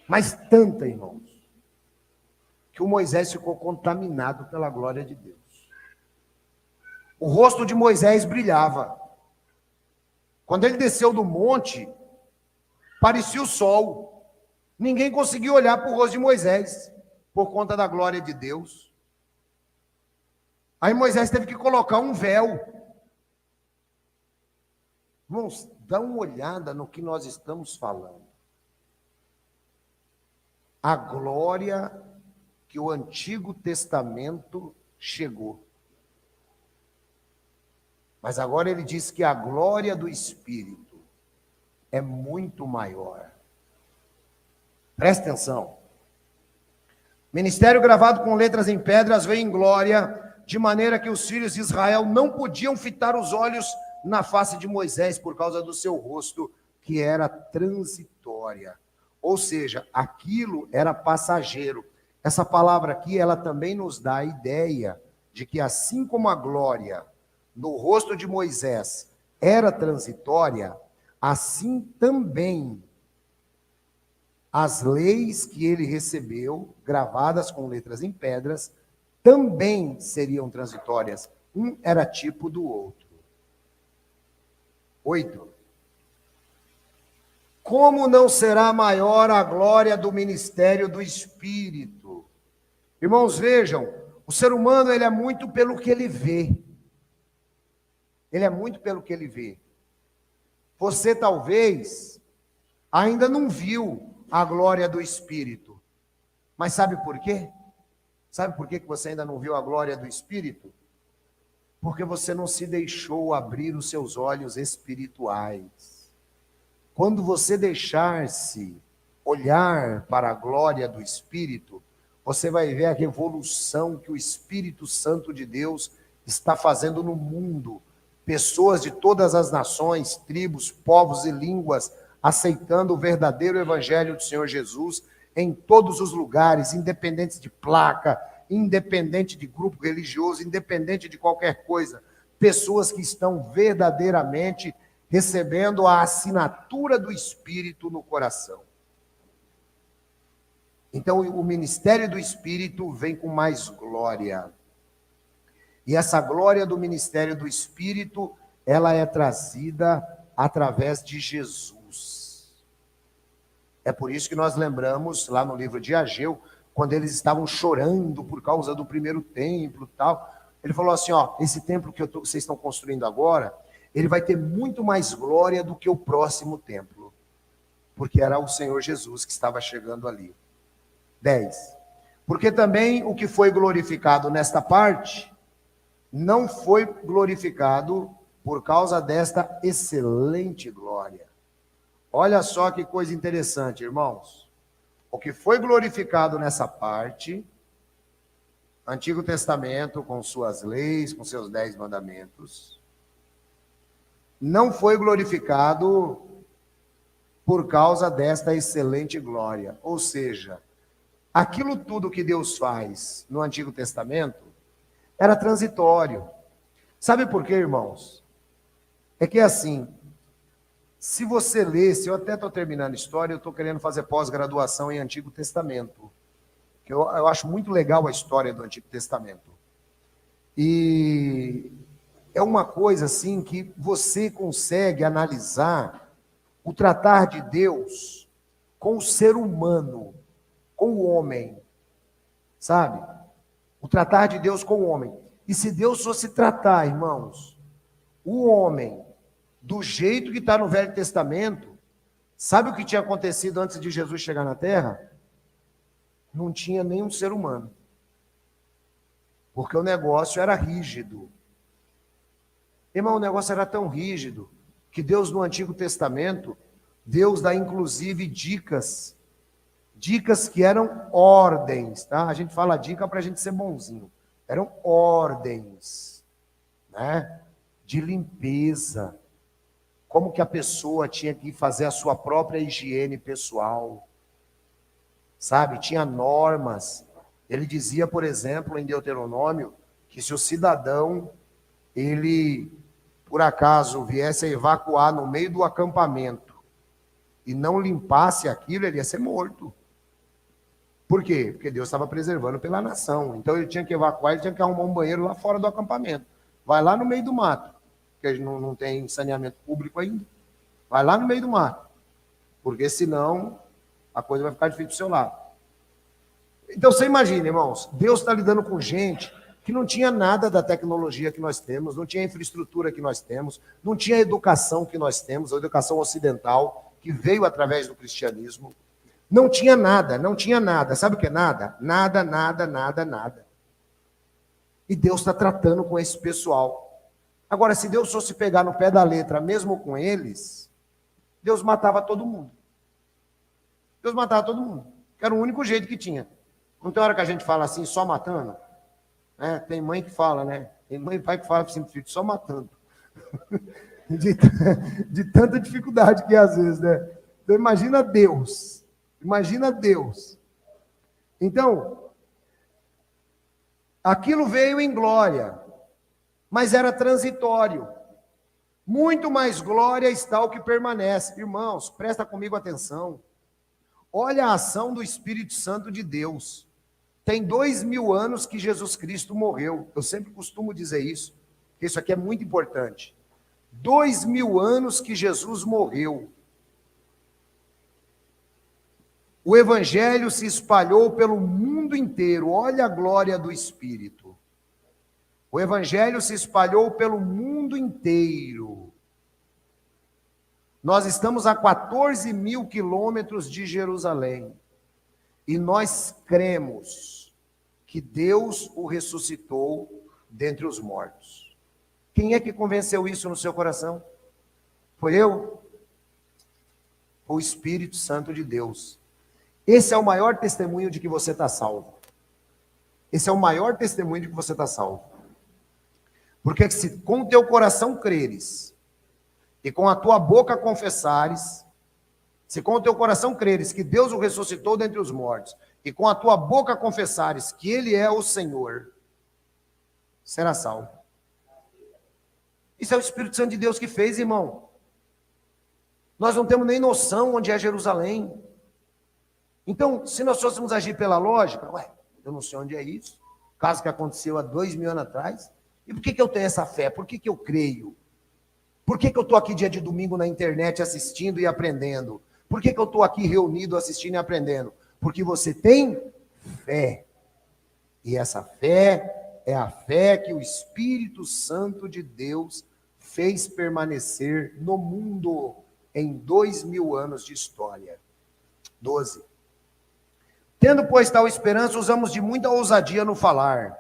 mas tanta, irmãos, que o Moisés ficou contaminado pela glória de Deus. O rosto de Moisés brilhava. Quando ele desceu do monte, parecia o sol. Ninguém conseguia olhar para o rosto de Moisés, por conta da glória de Deus. Aí Moisés teve que colocar um véu. Irmãos, dá uma olhada no que nós estamos falando. A glória que o Antigo Testamento chegou. Mas agora ele diz que a glória do Espírito é muito maior. Presta atenção. Ministério gravado com letras em pedras veio em glória, de maneira que os filhos de Israel não podiam fitar os olhos na face de Moisés por causa do seu rosto, que era transitória. Ou seja, aquilo era passageiro. Essa palavra aqui, ela também nos dá a ideia de que assim como a glória no rosto de Moisés era transitória, assim também as leis que ele recebeu, gravadas com letras em pedras, também seriam transitórias. Um era tipo do outro. 8. Como não será maior a glória do ministério do Espírito? Irmãos, vejam, o ser humano ele é muito pelo que ele vê. Ele é muito pelo que ele vê. Você talvez ainda não viu a glória do Espírito. Mas sabe por quê? Sabe por que você ainda não viu a glória do Espírito? Porque você não se deixou abrir os seus olhos espirituais. Quando você deixar-se olhar para a glória do Espírito, você vai ver a revolução que o Espírito Santo de Deus está fazendo no mundo. Pessoas de todas as nações, tribos, povos e línguas, aceitando o verdadeiro evangelho do Senhor Jesus em todos os lugares, independente de placa, independente de grupo religioso, independente de qualquer coisa. Pessoas que estão verdadeiramente recebendo a assinatura do Espírito no coração. Então, o ministério do Espírito vem com mais glória. E essa glória do ministério do Espírito, ela é trazida através de Jesus. É por isso que nós lembramos, lá no livro de Ageu, quando eles estavam chorando por causa do primeiro templo e tal, ele falou assim, ó, esse templo que vocês estão construindo agora, ele vai ter muito mais glória do que o próximo templo, porque era o Senhor Jesus que estava chegando ali. 10. Porque também o que foi glorificado nesta parte, não foi glorificado por causa desta excelente glória. Olha só que coisa interessante, irmãos. O que foi glorificado nessa parte, Antigo Testamento, com suas leis, com seus 10 mandamentos, não foi glorificado por causa desta excelente glória. Ou seja, aquilo tudo que Deus faz no Antigo Testamento era transitório. Sabe por quê, irmãos? É que é assim, se você lesse, eu até estou terminando a história, eu estou querendo fazer pós-graduação em Antigo Testamento, que eu acho muito legal a história do Antigo Testamento. E é uma coisa assim que você consegue analisar o tratar de Deus com o ser humano, com o homem, sabe? O tratar de Deus com o homem. E se Deus fosse tratar, irmãos, o homem do jeito que está no Velho Testamento, sabe o que tinha acontecido antes de Jesus chegar na Terra? Não tinha nenhum ser humano. Porque o negócio era rígido. Irmão, o negócio era tão rígido que Deus no Antigo Testamento, Deus dá inclusive dicas que eram ordens, tá? A gente fala dica para a gente ser bonzinho. Eram ordens, né? De limpeza. Como que a pessoa tinha que fazer a sua própria higiene pessoal. Sabe? Tinha normas. Ele dizia, por exemplo, em Deuteronômio, que se o cidadão, ele, por acaso, viesse a evacuar no meio do acampamento e não limpasse aquilo, ele ia ser morto. Por quê? Porque Deus estava preservando pela nação. Então ele tinha que evacuar, ele tinha que arrumar um banheiro lá fora do acampamento. Vai lá no meio do mato, porque não tem saneamento público ainda. Vai lá no meio do mato, porque senão a coisa vai ficar difícil do seu lado. Então você imagina, irmãos, Deus está lidando com gente que não tinha nada da tecnologia que nós temos, não tinha a infraestrutura que nós temos, não tinha a educação que nós temos, a educação ocidental, que veio através do cristianismo. Não tinha nada, não tinha nada. Sabe o que é nada? Nada, nada, nada, nada. E Deus está tratando com esse pessoal. Agora, se Deus fosse pegar no pé da letra, mesmo com eles, Deus matava todo mundo. Deus matava todo mundo. Que era o único jeito que tinha. Não tem hora que a gente fala assim, só matando? É, tem mãe que fala, né? Tem mãe e pai que fala para o filho, só matando. de tanta dificuldade que é às vezes, né? Então, imagina Deus. Imagina Deus. Então, aquilo veio em glória, mas era transitório. Muito mais glória está o que permanece. Irmãos, presta comigo atenção. Olha a ação do Espírito Santo de Deus. Tem 2000 anos que Jesus Cristo morreu. Eu sempre costumo dizer isso, porque isso aqui é muito importante. 2000 anos que Jesus morreu. O Evangelho se espalhou pelo mundo inteiro. Olha a glória do Espírito. O Evangelho se espalhou pelo mundo inteiro. Nós estamos a 14 mil quilômetros de Jerusalém. E nós cremos que Deus o ressuscitou dentre os mortos. Quem é que convenceu isso no seu coração? Foi eu? Foi o Espírito Santo de Deus. Esse é o maior testemunho de que você está salvo. Esse é o maior testemunho de que você está salvo. Porque se com o teu coração creres, e com a tua boca confessares, se com o teu coração creres que Deus o ressuscitou dentre os mortos, e com a tua boca confessares que Ele é o Senhor, será salvo. Isso é o Espírito Santo de Deus que fez, irmão. Nós não temos nem noção onde é Jerusalém. Então, se nós fôssemos agir pela lógica, eu não sei onde é isso, caso que aconteceu há 2000 anos atrás, e por que eu tenho essa fé? Por que eu creio? Por que eu estou aqui dia de domingo na internet assistindo e aprendendo? Por que eu estou aqui reunido assistindo e aprendendo? Porque você tem fé. E essa fé é a fé que o Espírito Santo de Deus fez permanecer no mundo em 2000 anos de história. 12. Tendo, pois, tal esperança, usamos de muita ousadia no falar.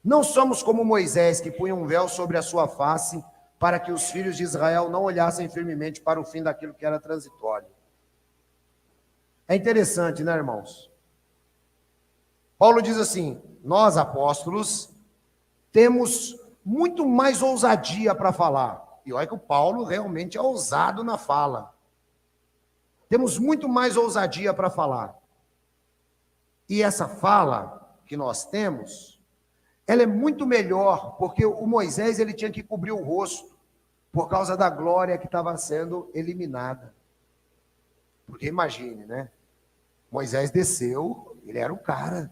Não somos como Moisés, que punha um véu sobre a sua face, para que os filhos de Israel não olhassem firmemente para o fim daquilo que era transitório. É interessante, né, irmãos? Paulo diz assim, nós, apóstolos, temos muito mais ousadia para falar. E olha que o Paulo realmente é ousado na fala. Temos muito mais ousadia para falar. E essa fala que nós temos, ela é muito melhor, porque o Moisés ele tinha que cobrir o rosto. por causa da glória que estava sendo eliminada. Porque imagine, né? Moisés desceu, ele era o cara.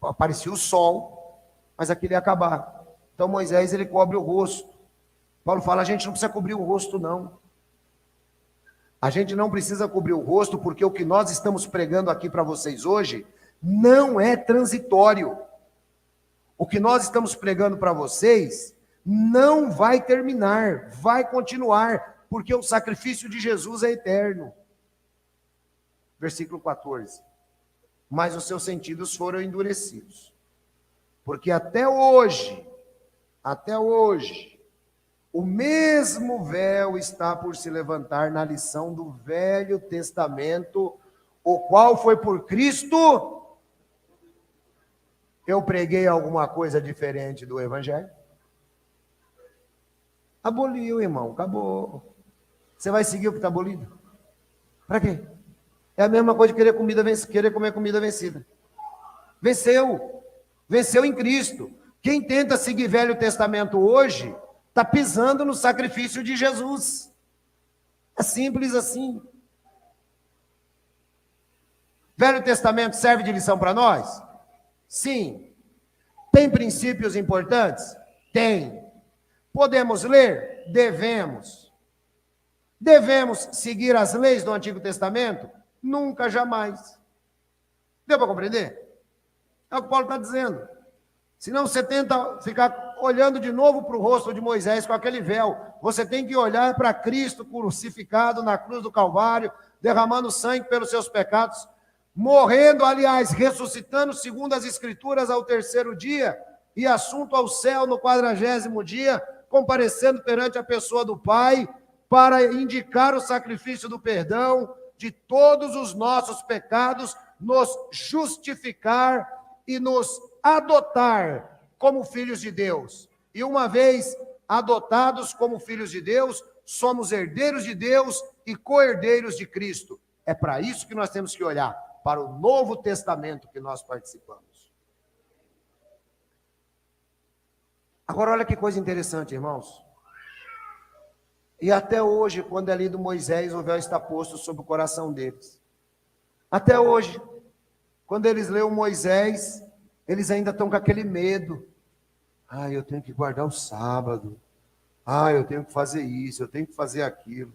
Aparecia o sol, mas aquilo ia acabar. Então Moisés, ele cobre o rosto. Paulo fala, a gente não precisa cobrir o rosto, não. A gente não precisa cobrir o rosto, porque o que nós estamos pregando aqui para vocês hoje não é transitório. O que nós estamos pregando para vocês não vai terminar, vai continuar, porque o sacrifício de Jesus é eterno. Versículo 14. Mas os seus sentidos foram endurecidos, porque até hoje, o mesmo véu está por se levantar na lição do Velho Testamento, o qual foi por Cristo. Eu preguei alguma coisa diferente do Evangelho? Aboliu, irmão, acabou. Você vai seguir o que está abolido? Para quê? É a mesma coisa de querer comer comida vencida. Venceu em Cristo. Quem tenta seguir Velho Testamento hoje, está pisando no sacrifício de Jesus. É simples assim. Velho Testamento serve de lição para nós? Sim. Tem princípios importantes? Tem. Podemos ler? Devemos. Devemos seguir as leis do Antigo Testamento? Nunca, jamais. Deu para compreender? É o que Paulo está dizendo. Senão você tenta ficar olhando de novo para o rosto de Moisés com aquele véu. Você tem que olhar para Cristo crucificado na cruz do Calvário, derramando sangue pelos seus pecados, morrendo, aliás, ressuscitando segundo as Escrituras ao terceiro dia, e assunto ao céu no 40º dia, comparecendo perante a pessoa do Pai, para indicar o sacrifício do perdão de todos os nossos pecados, nos justificar e nos adotar como filhos de Deus. E uma vez adotados como filhos de Deus, somos herdeiros de Deus e co-herdeiros de Cristo. É para isso que nós temos que olhar, para o Novo Testamento que nós participamos. Agora olha que coisa interessante, irmãos. E até hoje, quando é lido Moisés, o véu está posto sobre o coração deles. Até hoje, quando eles leem Moisés, eles ainda estão com aquele medo. Eu tenho que guardar o sábado. Eu tenho que fazer isso, eu tenho que fazer aquilo.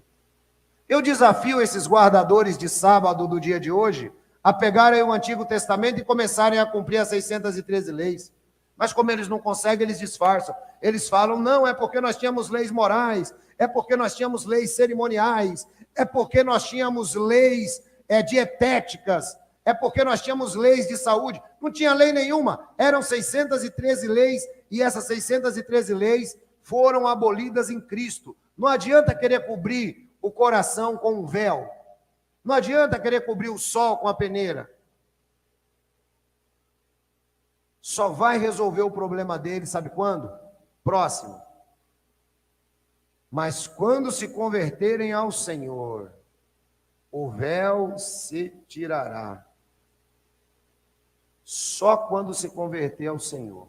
Eu desafio esses guardadores de sábado do dia de hoje a pegarem o Antigo Testamento e começarem a cumprir as 613 leis. Mas como eles não conseguem, eles disfarçam. Eles falam, não, é porque nós tínhamos leis morais, é porque nós tínhamos leis cerimoniais, é porque nós tínhamos leis dietéticas, é porque nós tínhamos leis de saúde. Não tinha lei nenhuma, eram 613 leis, e essas 613 leis foram abolidas em Cristo. Não adianta querer cobrir o coração com um véu, não adianta querer cobrir o sol com a peneira. Só vai resolver o problema dele, sabe quando? Próximo. Mas quando se converterem ao Senhor, o véu se tirará. Só quando se converter ao Senhor,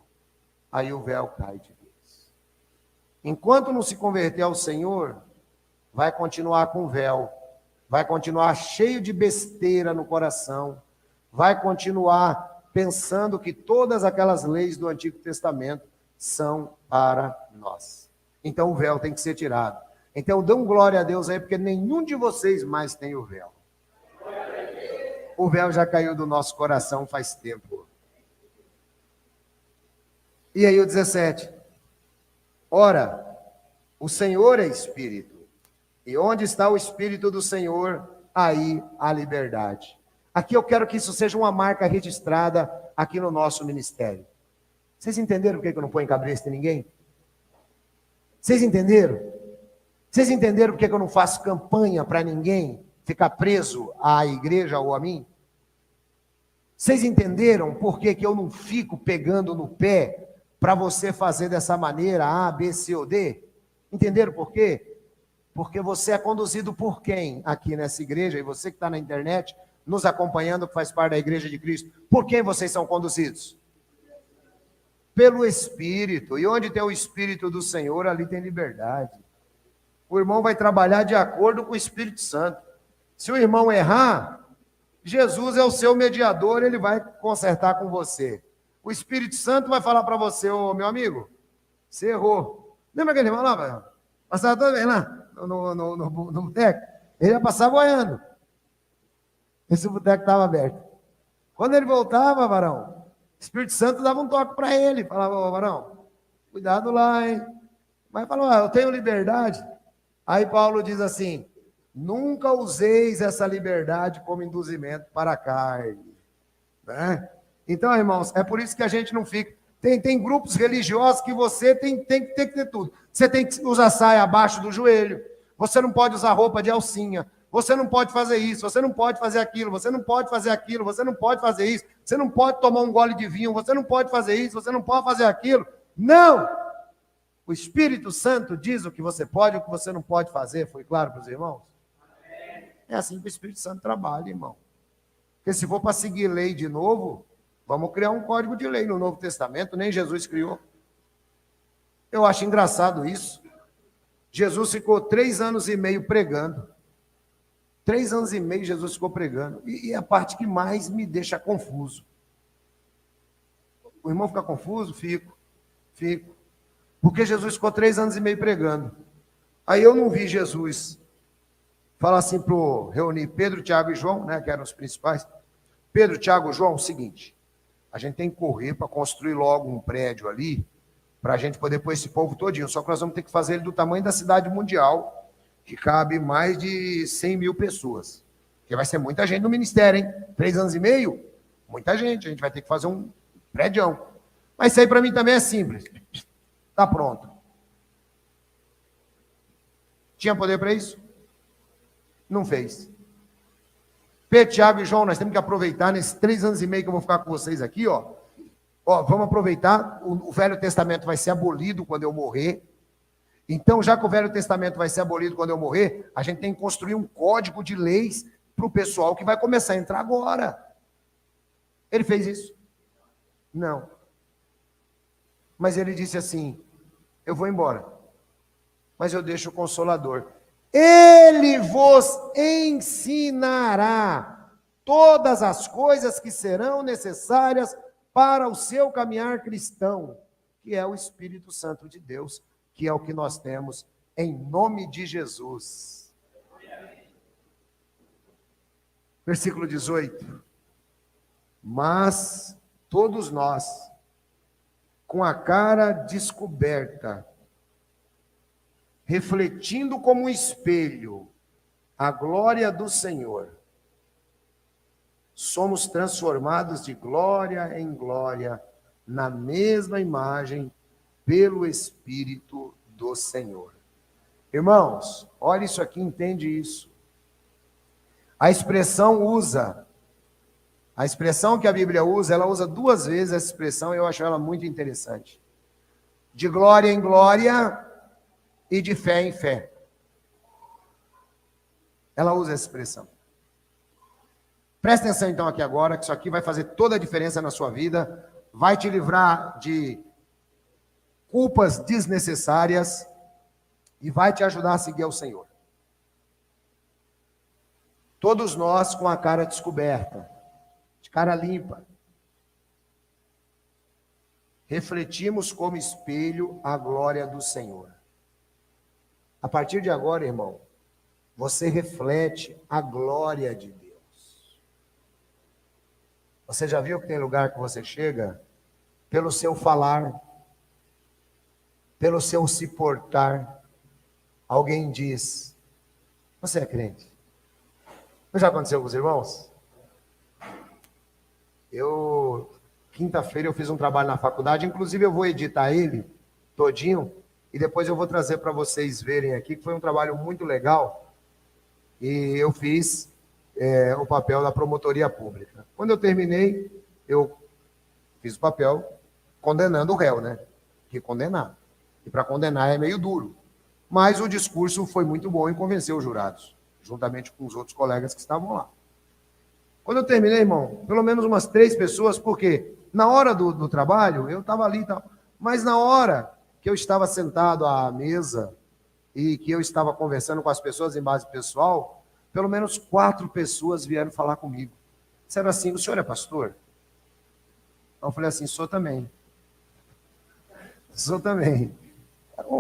aí o véu cai de vez. Enquanto não se converter ao Senhor, vai continuar com véu, vai continuar cheio de besteira no coração, vai continuar pensando que todas aquelas leis do Antigo Testamento são para nós. Então o véu tem que ser tirado. Então dão glória a Deus aí, porque nenhum de vocês mais tem o véu. O véu já caiu do nosso coração faz tempo. E aí o 17. Ora, o Senhor é Espírito, e onde está o Espírito do Senhor, aí há liberdade. Aqui eu quero que isso seja uma marca registrada aqui no nosso ministério. Vocês entenderam por que eu não ponho cabeça em ninguém? Vocês entenderam? Vocês entenderam por que eu não faço campanha para ninguém ficar preso à igreja ou a mim? Vocês entenderam por que eu não fico pegando no pé para você fazer dessa maneira A, B, C ou D? Entenderam por quê? Porque você é conduzido por quem aqui nessa igreja, e você que está na internet, nos acompanhando, que faz parte da Igreja de Cristo, por quem vocês são conduzidos? pelo Espírito. E onde tem o Espírito do Senhor, ali tem liberdade. O irmão vai trabalhar de acordo com o Espírito Santo. Se o irmão errar, Jesus é o seu mediador, ele vai consertar com você. O Espírito Santo vai falar para você: ô meu amigo, você errou. Lembra aquele irmão lá? Passava toda vez lá no boteco? Ele ia passar boiando. Esse boteco estava aberto. Quando ele voltava, varão, o Espírito Santo dava um toque para ele. Falava: ô varão, cuidado lá, hein? Mas falou: eu tenho liberdade. Aí Paulo diz assim: nunca useis essa liberdade como induzimento para a carne. Né? Então, irmãos, é por isso que a gente não fica... Tem grupos religiosos que você tem que ter tudo. Você tem que usar saia abaixo do joelho. Você não pode usar roupa de alcinha. Você não pode fazer isso. Você não pode fazer aquilo. Você não pode fazer aquilo. Você não pode fazer isso. Você não pode tomar um gole de vinho. Você não pode fazer isso. Você não pode fazer aquilo. Não! O Espírito Santo diz o que você pode e o que você não pode fazer. Foi claro para os irmãos? É assim que o Espírito Santo trabalha, irmão. Porque se for para seguir lei de novo, vamos criar um código de lei no Novo Testamento, nem Jesus criou. Eu acho engraçado isso. Jesus ficou 3 anos e meio pregando. 3 anos e meio Jesus ficou pregando. E é a parte que mais me deixa confuso. O irmão fica confuso? Fico. Porque Jesus ficou 3 anos e meio pregando. Aí eu não vi Jesus falar assim para reunir Pedro, Tiago e João, né, que eram os principais. Pedro, Tiago e João, o seguinte: a gente tem que correr para construir logo um prédio ali, para a gente poder pôr esse povo todinho. Só que nós vamos ter que fazer ele do tamanho da cidade mundial, que cabe mais de 100 mil pessoas. Porque vai ser muita gente no ministério, hein? 3 anos e meio, muita gente. A gente vai ter que fazer um prédião. Mas isso aí para mim também é simples. Está pronto. Tinha poder para isso? Não fez. Pedro, Tiago e João, nós temos que aproveitar nesses 3 anos e meio que eu vou ficar com vocês aqui, ó. Vamos aproveitar, o Velho Testamento vai ser abolido quando eu morrer. Então, já que o Velho Testamento vai ser abolido quando eu morrer, a gente tem que construir um código de leis para o pessoal que vai começar a entrar agora. Ele fez isso? Não. Mas ele disse assim: eu vou embora, mas eu deixo o Consolador. Ele vos ensinará todas as coisas que serão necessárias para o seu caminhar cristão, que é o Espírito Santo de Deus, que é o que nós temos em nome de Jesus. Versículo 18. Mas todos nós, com a cara descoberta, refletindo como um espelho a glória do Senhor, somos transformados de glória em glória na mesma imagem pelo Espírito do Senhor. Irmãos, olha isso aqui, entende isso. A expressão que a Bíblia usa, ela usa 2 vezes essa expressão, e eu acho ela muito interessante. De glória em glória e de fé em fé. Ela usa essa expressão. Presta atenção então aqui agora, que isso aqui vai fazer toda a diferença na sua vida, vai te livrar de culpas desnecessárias e vai te ajudar a seguir ao Senhor. Todos nós com a cara descoberta, de cara limpa, refletimos como espelho a glória do Senhor. A partir de agora, irmão, você reflete a glória de Deus. Você já viu que tem lugar que você chega, pelo seu falar, pelo seu se portar, alguém diz: você é crente? Não já aconteceu com os irmãos? Quinta-feira eu fiz um trabalho na faculdade, inclusive eu vou editar ele todinho, e depois eu vou trazer para vocês verem aqui, que foi um trabalho muito legal, e eu fiz o papel da promotoria pública. Quando eu terminei, eu fiz o papel condenando o réu, né? Que condenar. E para condenar é meio duro. Mas o discurso foi muito bom e convenceu os jurados, juntamente com os outros colegas que estavam lá. Quando eu terminei, irmão, pelo menos umas 3 pessoas, por quê? na hora do trabalho, eu estava ali e tal. Mas na hora que eu estava sentado à mesa e que eu estava conversando com as pessoas em base pessoal, pelo menos 4 pessoas vieram falar comigo. Disseram assim, o senhor é pastor? Eu falei assim, sou também. Sou também.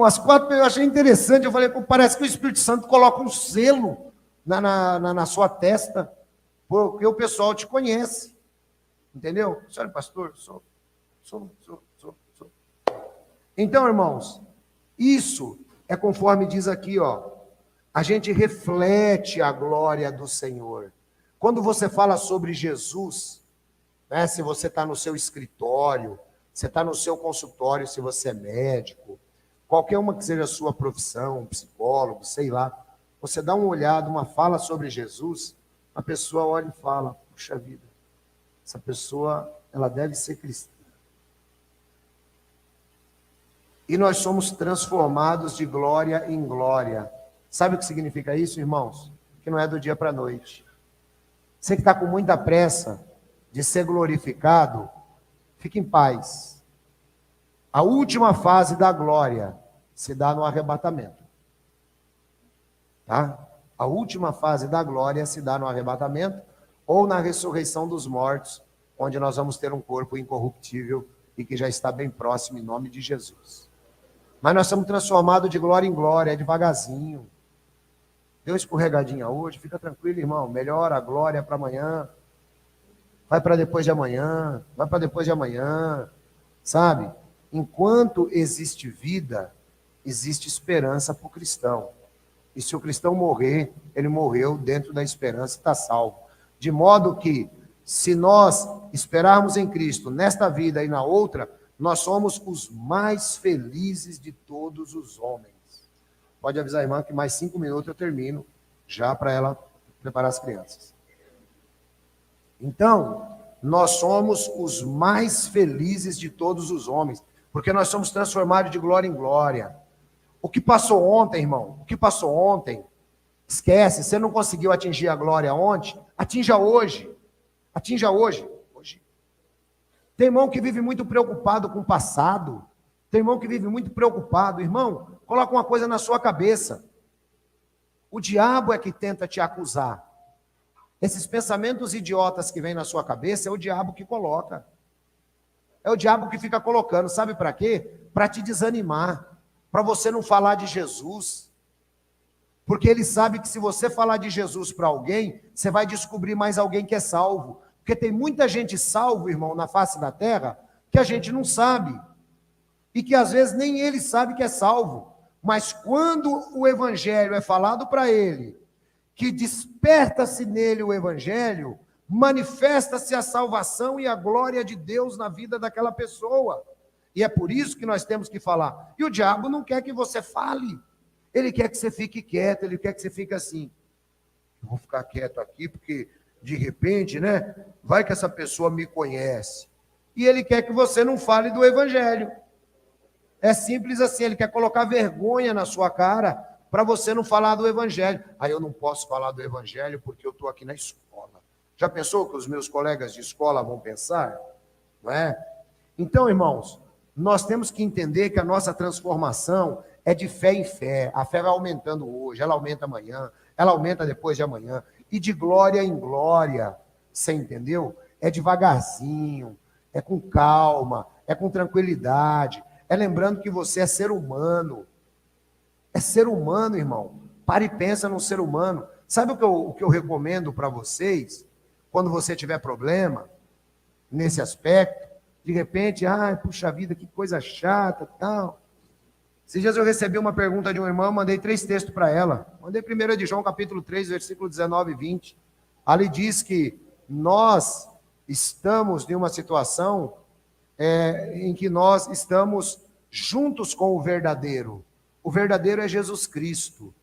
As 4 eu achei interessante, eu falei, parece que o Espírito Santo coloca um selo na sua testa, porque o pessoal te conhece. Entendeu? O senhor é pastor? Sou. Então, irmãos, isso é conforme diz aqui, ó. A gente reflete a glória do Senhor. Quando você fala sobre Jesus, né, se você está no seu escritório, você está no seu consultório, se você é médico, qualquer uma que seja a sua profissão, psicólogo, sei lá, você dá uma olhada, uma fala sobre Jesus, a pessoa olha e fala, puxa vida, essa pessoa, ela deve ser cristã. E nós somos transformados de glória em glória. Sabe o que significa isso, irmãos? Que não é do dia para a noite. Você que está com muita pressa de ser glorificado, fique em paz. A última fase da glória se dá no arrebatamento. Tá? A última fase da glória se dá no arrebatamento ou na ressurreição dos mortos, onde nós vamos ter um corpo incorruptível e que já está bem próximo em nome de Jesus. Mas nós somos transformados de glória em glória, devagarzinho. Deu escorregadinha hoje, fica tranquilo, irmão. Melhora a glória para amanhã. Vai para depois de amanhã. Vai para depois de amanhã. Sabe? Enquanto existe vida, existe esperança para o cristão. E se o cristão morrer, ele morreu dentro da esperança e está salvo. De modo que, se nós esperarmos em Cristo nesta vida e na outra, nós somos os mais felizes de todos os homens. Pode avisar a irmã que mais 5 minutos eu termino, já para ela preparar as crianças. Então, nós somos os mais felizes de todos os homens, porque nós somos transformados de glória em glória. O que passou ontem, irmão, o que passou ontem, esquece, você não conseguiu atingir a glória ontem, atinja hoje. Atinja hoje. Tem irmão que vive muito preocupado com o passado. Tem irmão que vive muito preocupado. Irmão, coloca uma coisa na sua cabeça. O diabo é que tenta te acusar. Esses pensamentos idiotas que vêm na sua cabeça é o diabo que coloca. É o diabo que fica colocando. Sabe para quê? Para te desanimar. Para você não falar de Jesus. Porque ele sabe que se você falar de Jesus para alguém, você vai descobrir mais alguém que é salvo. Porque tem muita gente salvo, irmão, na face da terra, que a gente não sabe. E que às vezes nem ele sabe que é salvo. Mas quando o evangelho é falado para ele, que desperta-se nele o evangelho, manifesta-se a salvação e a glória de Deus na vida daquela pessoa. E é por isso que nós temos que falar. E o diabo não quer que você fale. Ele quer que você fique quieto, ele quer que você fique assim. Eu vou ficar quieto aqui porque... de repente, né? Vai que essa pessoa me conhece. E ele quer que você não fale do evangelho. É simples assim, ele quer colocar vergonha na sua cara para você não falar do evangelho. Aí eu não posso falar do evangelho porque eu estou aqui na escola. Já pensou que os meus colegas de escola vão pensar? Não é? Então, irmãos, nós temos que entender que a nossa transformação é de fé em fé. A fé vai aumentando hoje, ela aumenta amanhã, ela aumenta depois de amanhã. E de glória em glória, você entendeu? É devagarzinho, é com calma, é com tranquilidade, é lembrando que você é ser humano. É ser humano, irmão. Para e pensa num ser humano. Sabe o que eu recomendo para vocês, quando você tiver problema, nesse aspecto, de repente, puxa vida, que coisa chata, tal. Esses dias eu recebi uma pergunta de uma irmã, mandei 3 textos para ela. Mandei 1 de João, capítulo 3, versículo 19 e 20. Ali diz que nós estamos em uma situação em que nós estamos juntos com o verdadeiro. O verdadeiro é Jesus Cristo.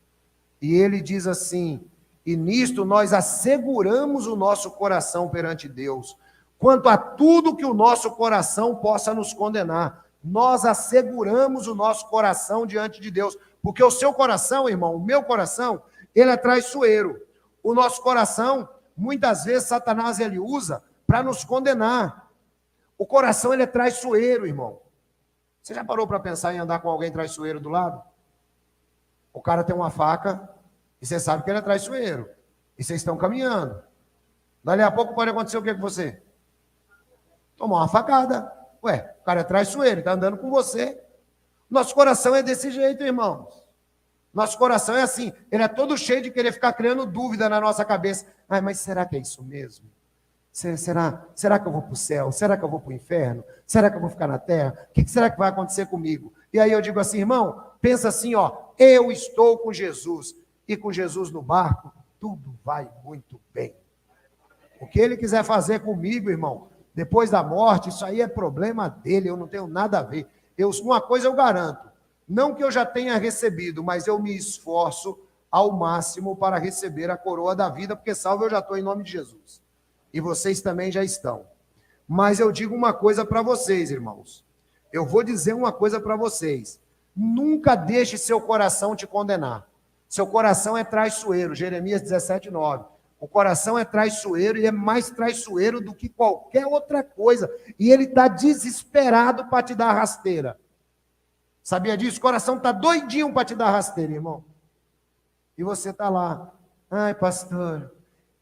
E ele diz assim, e nisto nós asseguramos o nosso coração perante Deus, quanto a tudo que o nosso coração possa nos condenar. Nós asseguramos o nosso coração diante de Deus, porque o seu coração, irmão, o meu coração, ele é traiçoeiro. O nosso coração, muitas vezes, Satanás ele usa para nos condenar. O coração, ele é traiçoeiro, irmão. Você já parou para pensar em andar com alguém traiçoeiro do lado? O cara tem uma faca e você sabe que ele é traiçoeiro. E vocês estão caminhando. Dali a pouco pode acontecer o que com você? Tomar uma facada. Ué, o cara é traiçoeiro, está andando com você. Nosso coração é desse jeito, irmãos. Nosso coração é assim. Ele é todo cheio de querer ficar criando dúvida na nossa cabeça. Ai, mas será que é isso mesmo? Será que eu vou para o céu? Será que eu vou para o inferno? Será que eu vou ficar na terra? O que será que vai acontecer comigo? E aí eu digo assim, irmão, pensa assim, ó, eu estou com Jesus, e com Jesus no barco, tudo vai muito bem. O que ele quiser fazer comigo, irmão, depois da morte, isso aí é problema dele, eu não tenho nada a ver. Uma coisa eu garanto, não que eu já tenha recebido, mas eu me esforço ao máximo para receber a coroa da vida, porque salvo eu já estou em nome de Jesus. E vocês também já estão. Mas eu digo uma coisa para vocês, irmãos. Eu vou dizer uma coisa para vocês. Nunca deixe seu coração te condenar. Seu coração é traiçoeiro. Jeremias 17:9. O coração é traiçoeiro e é mais traiçoeiro do que qualquer outra coisa. E ele está desesperado para te dar rasteira. Sabia disso? O coração está doidinho para te dar rasteira, irmão. E você está lá. Ai, pastor,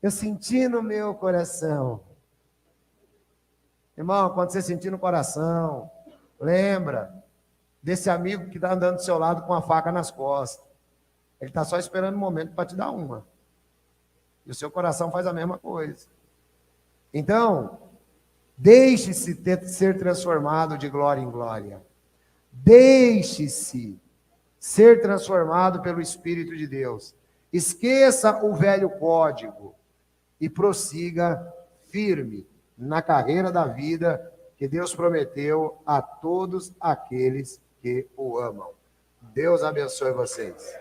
eu senti no meu coração. Irmão, quando você sentir no coração, lembra desse amigo que está andando do seu lado com a faca nas costas. Ele está só esperando o momento para te dar uma. E o seu coração faz a mesma coisa. Então, deixe-se ser transformado de glória em glória. Deixe-se ser transformado pelo Espírito de Deus. Esqueça o velho código e prossiga firme na carreira da vida que Deus prometeu a todos aqueles que o amam. Deus abençoe vocês.